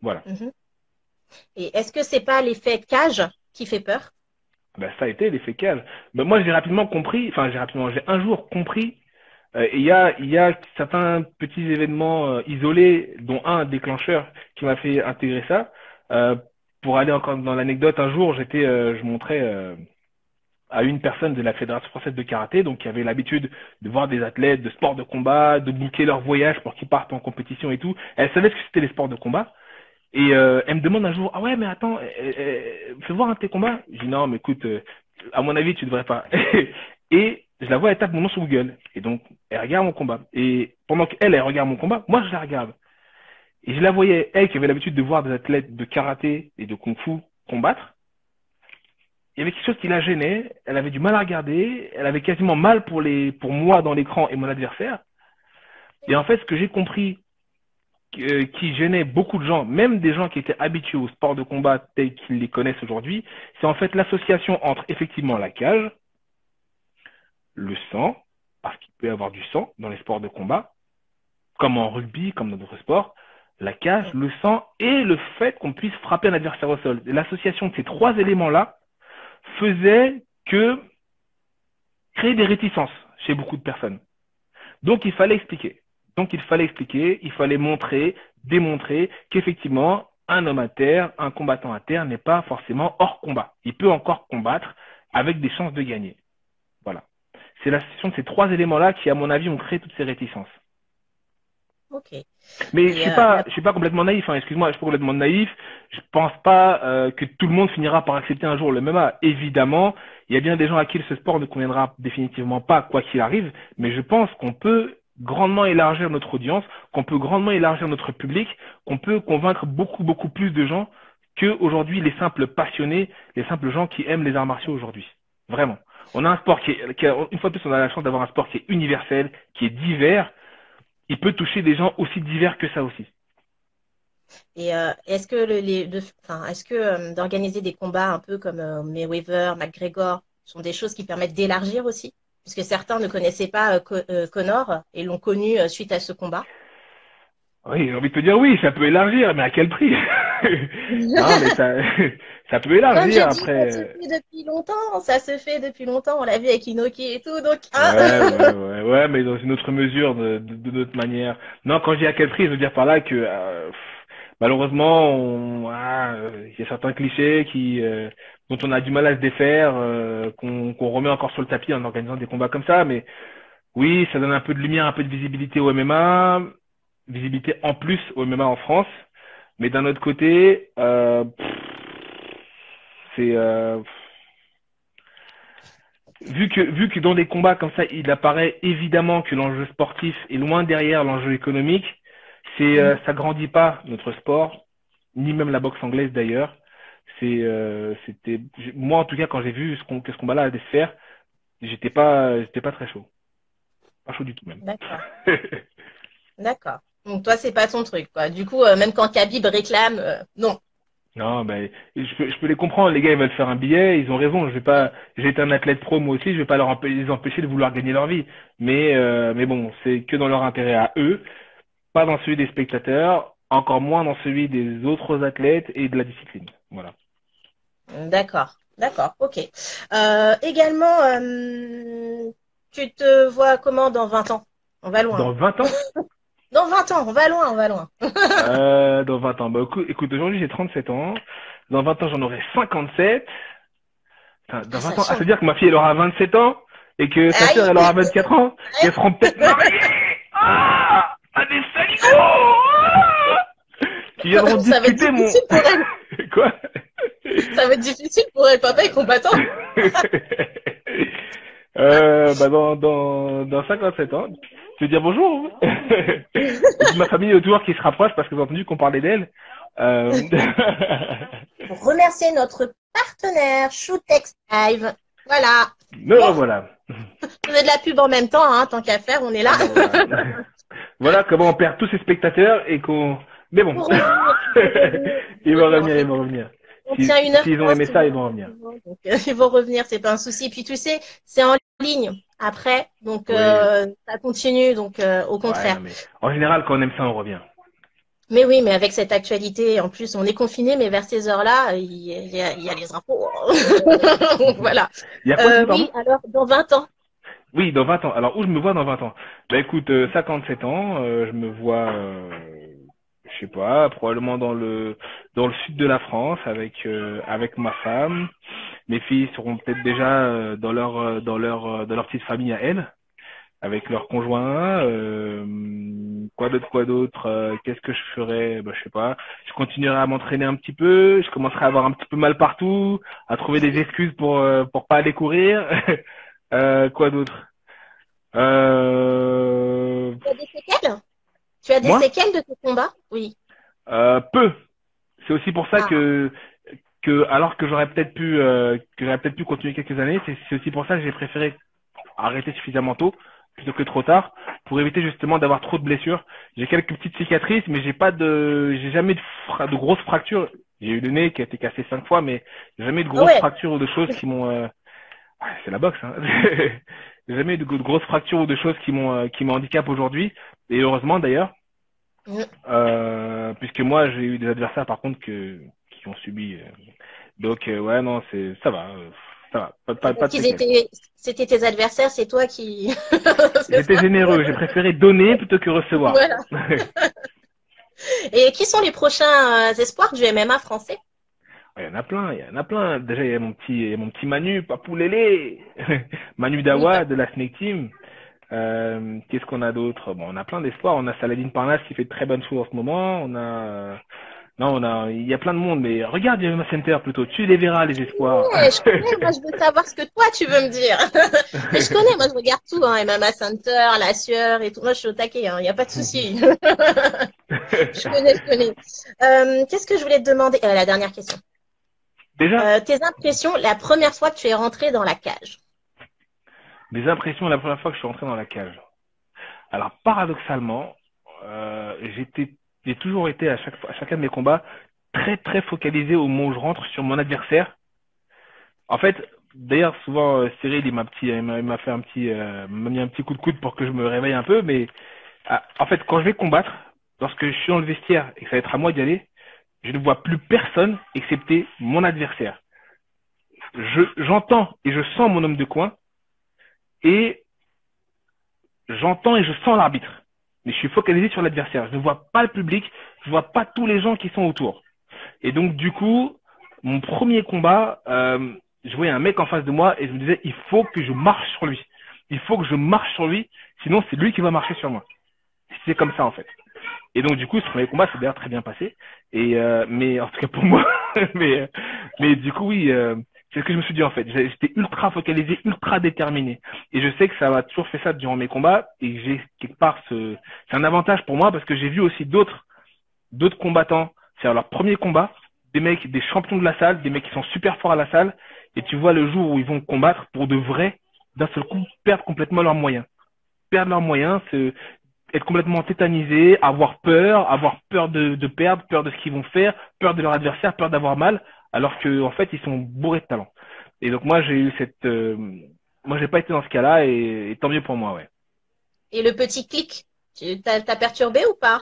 Speaker 2: Voilà.
Speaker 1: Mhm. Et est-ce que c'est pas l'effet cage qui fait peur?
Speaker 2: Ben, ça a été l'effet cage. Ben, moi, j'ai un jour compris. Et il y a certains petits événements isolés, dont un déclencheur qui m'a fait intégrer ça. Euh, pour aller encore dans l'anecdote, un jour, je montrais à une personne de la Fédération française de karaté, donc qui avait l'habitude de voir des athlètes de sport de combat, de booker leur voyage pour qu'ils partent en compétition et tout. Elle savait ce que c'était les sports de combat. Et elle me demande un jour, ah ouais, mais attends, fais voir un de tes combats. Je dis non, mais écoute, à mon avis, tu devrais pas. Et je la vois, elle tape mon nom sur Google. Et donc, elle regarde mon combat. Et pendant qu'elle, elle regarde mon combat, moi, je la regarde. Et je la voyais, elle, qui avait l'habitude de voir des athlètes de karaté et de kung-fu combattre. Il y avait quelque chose qui la gênait. Elle avait du mal à regarder. Elle avait quasiment mal pour moi dans l'écran et mon adversaire. Et en fait, ce que j'ai compris qui gênait beaucoup de gens, même des gens qui étaient habitués au sport de combat tels qu'ils les connaissent aujourd'hui, c'est en fait l'association entre effectivement la cage, le sang, parce qu'il peut y avoir du sang dans les sports de combat, comme en rugby, comme dans d'autres sports, la cage, le sang et le fait qu'on puisse frapper un adversaire au sol. Et l'association de ces trois éléments-là faisait que créer des réticences chez beaucoup de personnes. Donc il fallait expliquer. Il fallait montrer, démontrer qu'effectivement, un homme à terre, un combattant à terre n'est pas forcément hors combat. Il peut encore combattre avec des chances de gagner. Voilà. C'est l'association de ces trois éléments-là qui, à mon avis, ont créé toutes ces réticences.
Speaker 1: Ok.
Speaker 2: Mais je suis pas complètement naïf, hein. Excuse-moi, je suis pas complètement naïf. Je pense pas que tout le monde finira par accepter un jour le MMA. Évidemment, il y a bien des gens à qui ce sport ne conviendra définitivement pas, quoi qu'il arrive, mais je pense qu'on peut grandement élargir notre audience, qu'on peut grandement élargir notre public, qu'on peut convaincre beaucoup, beaucoup plus de gens que aujourd'hui les simples passionnés, les simples gens qui aiment les arts martiaux aujourd'hui. Vraiment. On a un sport une fois de plus, on a la chance d'avoir un sport qui est universel, qui est divers. Il peut toucher des gens aussi divers que ça aussi.
Speaker 1: Et est-ce que d'organiser des combats un peu comme Mayweather, McGregor sont des choses qui permettent d'élargir aussi? Puisque certains ne connaissaient pas Conor et l'ont connu suite à ce combat.
Speaker 2: Oui, j'ai envie de te dire oui, ça peut élargir, mais à quel prix? Non, mais ça peut
Speaker 1: Comme je
Speaker 2: élargir
Speaker 1: dis,
Speaker 2: après.
Speaker 1: ça se fait depuis longtemps, on l'a vu avec Inoki et tout, donc
Speaker 2: Ouais, mais dans une autre mesure, de notre manière. Non, quand je dis à quel prix, je veux dire par là que malheureusement, il y a certains clichés dont on a du mal à se défaire, qu'on remet encore sur le tapis en organisant des combats comme ça. Mais oui, ça donne un peu de lumière, un peu de visibilité au MMA, visibilité en plus au MMA en France. Mais d'un autre côté, c'est vu que dans des combats comme ça, il apparaît évidemment que l'enjeu sportif est loin derrière l'enjeu économique. Ça grandit pas notre sport, ni même la boxe anglaise d'ailleurs. C'était moi en tout cas quand j'ai vu que ce combat-là allait se faire, j'étais pas très chaud, pas chaud du tout même.
Speaker 1: D'accord. D'accord. Donc toi, c'est pas ton truc, quoi. Du coup, même quand Khabib réclame, non.
Speaker 2: Non, ben, je peux les comprendre. Les gars, ils veulent faire un billet. Ils ont raison. J'ai été un athlète pro, moi aussi. Je vais pas les empêcher de vouloir gagner leur vie. Mais bon, c'est que dans leur intérêt à eux, pas dans celui des spectateurs, encore moins dans celui des autres athlètes et de la discipline. Voilà.
Speaker 1: D'accord. D'accord. Ok. Également, tu te vois comment dans 20 ans? On va loin.
Speaker 2: Dans 20 ans?
Speaker 1: Dans 20 ans, on va loin, on va loin.
Speaker 2: Dans 20 ans. Bah, écoute, aujourd'hui, j'ai 37 ans. Dans 20 ans, j'en aurai 57. Enfin, dans 20 ans, ça veut dire que ma fille, elle aura 27 ans et que sa sœur, elle aura 24 ans et elles seront peut-être mariées. Ah, des saligots! Qui viendront discuter mon...
Speaker 1: Pour elle.
Speaker 2: Quoi?
Speaker 1: Ça va être difficile pour elle. Papa est combattant.
Speaker 2: Dans 57 ans. Tu veux dire bonjour? Et toute ma famille autour qui se rapproche parce qu'ils ont entendu qu'on parlait d'elle.
Speaker 1: Pour remercier notre partenaire Shootex Live. Voilà.
Speaker 2: Mais
Speaker 1: Bon,
Speaker 2: voilà.
Speaker 1: je fais de la pub en même temps, hein, tant qu'à faire, on est là.
Speaker 2: Voilà. Voilà comment on perd tous ses spectateurs et qu'on. Mais bon.
Speaker 1: Pour revenir.
Speaker 2: Ils vont revenir, ils vont revenir.
Speaker 1: On tient une heure.
Speaker 2: S'ils ont aimé ça, ils vont revenir.
Speaker 1: Donc, ils vont revenir, c'est pas un souci. Puis tu sais, c'est en ligne après, donc
Speaker 2: Oui.
Speaker 1: ça continue, donc au
Speaker 2: Ouais,
Speaker 1: contraire.
Speaker 2: non, mais en général, quand on aime ça, on revient.
Speaker 1: Mais oui, mais avec cette actualité, en plus, on est confiné, mais vers ces heures-là, il y a les infos. Donc, voilà.
Speaker 2: Il y a quoi,
Speaker 1: Oui, alors, dans 20 ans.
Speaker 2: Oui, dans 20 ans. Alors, où je me vois dans 20 ans? Bah écoute, 57 ans, je me vois, je sais pas, probablement dans le sud de la France avec ma femme. Mes filles seront peut-être déjà dans leur petite famille à elles, avec leurs conjoints. Quoi d'autre? Qu'est-ce que je ferais? Bah je sais pas. Je continuerai à m'entraîner un petit peu. Je commencerai à avoir un petit peu mal partout, à trouver des excuses pour pas aller courir. Quoi d'autre?
Speaker 1: Tu as des séquelles? Tu as des
Speaker 2: Moi?
Speaker 1: séquelles de tes combats? Oui.
Speaker 2: Peu. C'est aussi pour ça
Speaker 1: Ah,
Speaker 2: que alors que j'aurais peut-être pu continuer quelques années, c'est aussi pour ça que j'ai préféré arrêter suffisamment tôt plutôt que trop tard pour éviter justement d'avoir trop de blessures. J'ai quelques petites cicatrices, mais j'ai jamais de grosses fractures. J'ai eu le nez qui a été cassé 5 fois, mais j'ai jamais eu de
Speaker 1: ah
Speaker 2: grosses
Speaker 1: ouais.
Speaker 2: fractures ou de choses qui m'ont c'est la boxe, hein. J'ai jamais eu de grosses fractures ou de choses qui m'ont handicapé aujourd'hui. Et heureusement d'ailleurs,
Speaker 1: Mm.
Speaker 2: puisque moi j'ai eu des adversaires par contre qui ont subi. Donc ouais non ça va, pas
Speaker 1: Parce
Speaker 2: de
Speaker 1: qu'ils
Speaker 2: séquelles.
Speaker 1: c'était tes adversaires, c'est toi qui. C'est
Speaker 2: J'étais
Speaker 1: ça?
Speaker 2: généreux, j'ai préféré donner plutôt que recevoir.
Speaker 1: Voilà. Et qui sont les prochains espoirs du MMA français?
Speaker 2: Il y en a plein, il y en a plein. Déjà, il y a mon petit Manu, Papou Lélé, Manu
Speaker 1: Oui,
Speaker 2: Dawa de la Snake Team. Qu'est-ce qu'on a d'autre? Bon, on a plein d'espoirs. On a Saladin Parnasse qui fait de très bonnes choses en ce moment. Non, il y a plein de monde, mais regarde MMA Center plutôt. Tu les verras, les espoirs.
Speaker 1: je connais, moi je veux savoir ce que toi tu veux me dire. Mais je connais, moi je regarde tout, hein, MMA Center, La Sueur et tout. Moi je suis au taquet, il n'y a pas de souci. Je connais. Qu'est-ce que je voulais te demander? La dernière question.
Speaker 2: Déjà,
Speaker 1: Tes impressions la première fois que tu es rentré dans la cage.
Speaker 2: mes impressions la première fois que je suis rentré dans la cage. Alors, paradoxalement, j'ai toujours été à chacun de mes combats très très focalisé au moment où je rentre sur mon adversaire. En fait, d'ailleurs, souvent, Cyril, il m'a fait m'a mis un petit coup de coude pour que je me réveille un peu, mais en fait, quand je vais combattre, lorsque je suis dans le vestiaire et que ça va être à moi d'y aller, je ne vois plus personne excepté mon adversaire. J'entends et je sens mon homme de coin et j'entends et je sens l'arbitre. Mais je suis focalisé sur l'adversaire. Je ne vois pas le public, je ne vois pas tous les gens qui sont autour. Et donc, du coup, mon premier combat, je voyais un mec en face de moi et je me disais, il faut que je marche sur lui. Il faut que je marche sur lui, sinon c'est lui qui va marcher sur moi. C'est comme ça, en fait. Et donc, du coup, ce premier combat s'est d'ailleurs très bien passé. Mais en tout cas pour moi. mais du coup, oui, c'est ce que je me suis dit, en fait. J'étais ultra focalisé, ultra déterminé. Et je sais que ça m'a toujours fait ça durant mes combats. Et j'ai, quelque part, c'est un avantage pour moi parce que j'ai vu aussi d'autres combattants faire leur premier combat, des mecs, des champions de la salle, des mecs qui sont super forts à la salle, et tu vois le jour où ils vont combattre pour de vrai, d'un seul coup, perdre complètement leurs moyens. Perdre leurs moyens, c'est être complètement tétanisé, avoir peur de perdre, peur de ce qu'ils vont faire, peur de leur adversaire, peur d'avoir mal, alors que en fait ils sont bourrés de talent. Et donc moi j'ai eu moi j'ai pas été dans ce cas-là et tant mieux pour moi, ouais.
Speaker 1: Et le petit clic, t'as perturbé ou pas?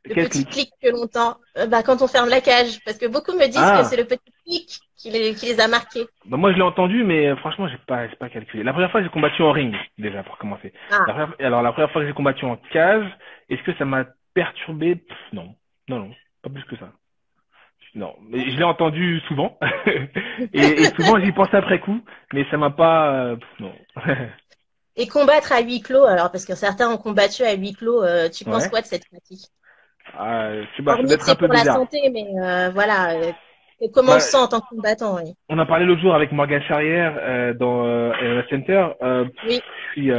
Speaker 1: Le
Speaker 2: Quel
Speaker 1: petit
Speaker 2: clic?
Speaker 1: clic que l'on entend quand on ferme la cage. Parce que beaucoup me disent que c'est
Speaker 2: Ah,
Speaker 1: le petit clic qui les a marqués.
Speaker 2: bah moi je l'ai entendu, mais franchement j'ai pas calculé. La première fois j'ai combattu en ring déjà pour commencer.
Speaker 1: Ah,
Speaker 2: Alors la première fois que j'ai combattu en cage, est-ce que ça m'a perturbé? Non, non, pas plus que ça. Non, mais je l'ai entendu souvent et souvent j'y pense après coup, mais ça m'a pas. Non.
Speaker 1: et combattre à huis clos, alors parce que certains ont combattu à huis clos, tu penses
Speaker 2: Ouais.
Speaker 1: quoi de cette pratique?
Speaker 2: Je sais pas, ça doit
Speaker 1: Hormis que
Speaker 2: être un
Speaker 1: c'est
Speaker 2: peu
Speaker 1: pour la
Speaker 2: bizarre.
Speaker 1: santé, mais voilà. Et comment on
Speaker 2: Bah,
Speaker 1: se sent en tant que combattant, oui.
Speaker 2: on a parlé l'autre jour avec Morgan Charrière dans la Center.
Speaker 1: Oui,
Speaker 2: Je suis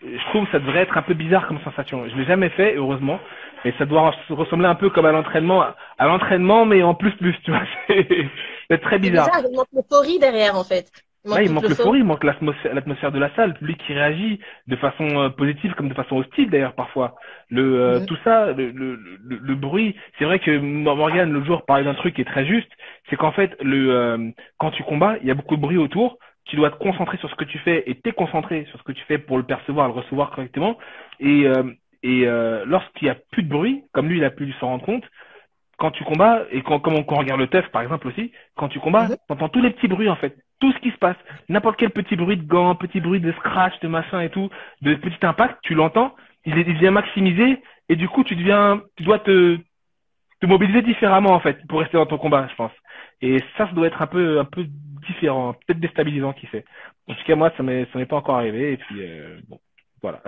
Speaker 2: je trouve que ça devrait être un peu bizarre comme sensation. Je l'ai jamais fait, heureusement, mais ça doit ressembler un peu comme à l'entraînement, mais en plus, tu vois, c'est très
Speaker 1: C'est
Speaker 2: bizarre.
Speaker 1: bizarre, il manque l'euphorie derrière, en fait. Il manque
Speaker 2: Ouais, il
Speaker 1: toute
Speaker 2: manque
Speaker 1: l'euphorie.
Speaker 2: l'euphorie, il manque l'atmosphère de la salle, le public qui réagit de façon positive comme de façon hostile d'ailleurs parfois.
Speaker 1: Mhm.
Speaker 2: Tout ça, le bruit. C'est vrai que Morgane l'autre jour parlait d'un truc qui est très juste, c'est qu'en fait quand tu combats, il y a beaucoup de bruit autour. Tu dois te concentrer sur ce que tu fais et t'es concentré sur ce que tu fais pour le percevoir, le recevoir correctement. Et lorsqu'il y a plus de bruit, comme lui il a pu s'en rendre compte, quand tu combats, et comme on regarde le TEF par exemple aussi, quand tu combats,
Speaker 1: Mhm.
Speaker 2: t'entends tous les petits bruits en fait, tout ce qui se passe, n'importe quel petit bruit de gants, petit bruit de scratch, de machin et tout, de petit impact, tu l'entends, il devient maximisé, et du coup tu dois te mobiliser différemment en fait pour rester dans ton combat, je pense. Et ça doit être un peu différent, peut-être déstabilisant, qui sait. En tout cas moi ça m'est pas encore arrivé, et puis bon, voilà.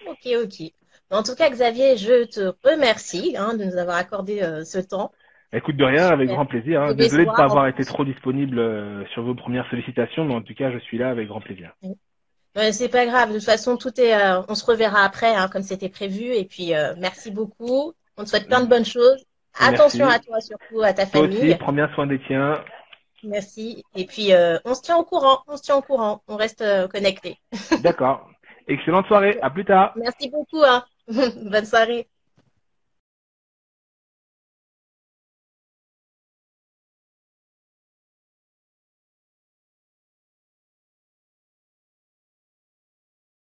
Speaker 1: Ok, ok. En tout cas, Xavier, je te remercie de nous avoir accordé ce temps.
Speaker 2: Écoute, de rien, avec
Speaker 1: Super.
Speaker 2: grand plaisir, hein.
Speaker 1: Je vais se
Speaker 2: Désolé de ne pas
Speaker 1: voir en
Speaker 2: avoir été
Speaker 1: plus.
Speaker 2: trop disponible sur vos premières sollicitations, mais en tout cas, je suis là avec grand plaisir.
Speaker 1: C'est pas grave. De toute façon, on se reverra après, comme c'était prévu. Et puis, merci beaucoup. On te souhaite plein de bonnes choses. Attention à
Speaker 2: Merci.
Speaker 1: toi, surtout à ta
Speaker 2: Toi aussi,
Speaker 1: famille.
Speaker 2: prends bien soin des tiens.
Speaker 1: Merci. Et puis, on se tient au courant. On se tient au courant. On reste connectés.
Speaker 2: D'accord. Excellente soirée. À plus tard.
Speaker 1: Merci beaucoup, Bonne soirée.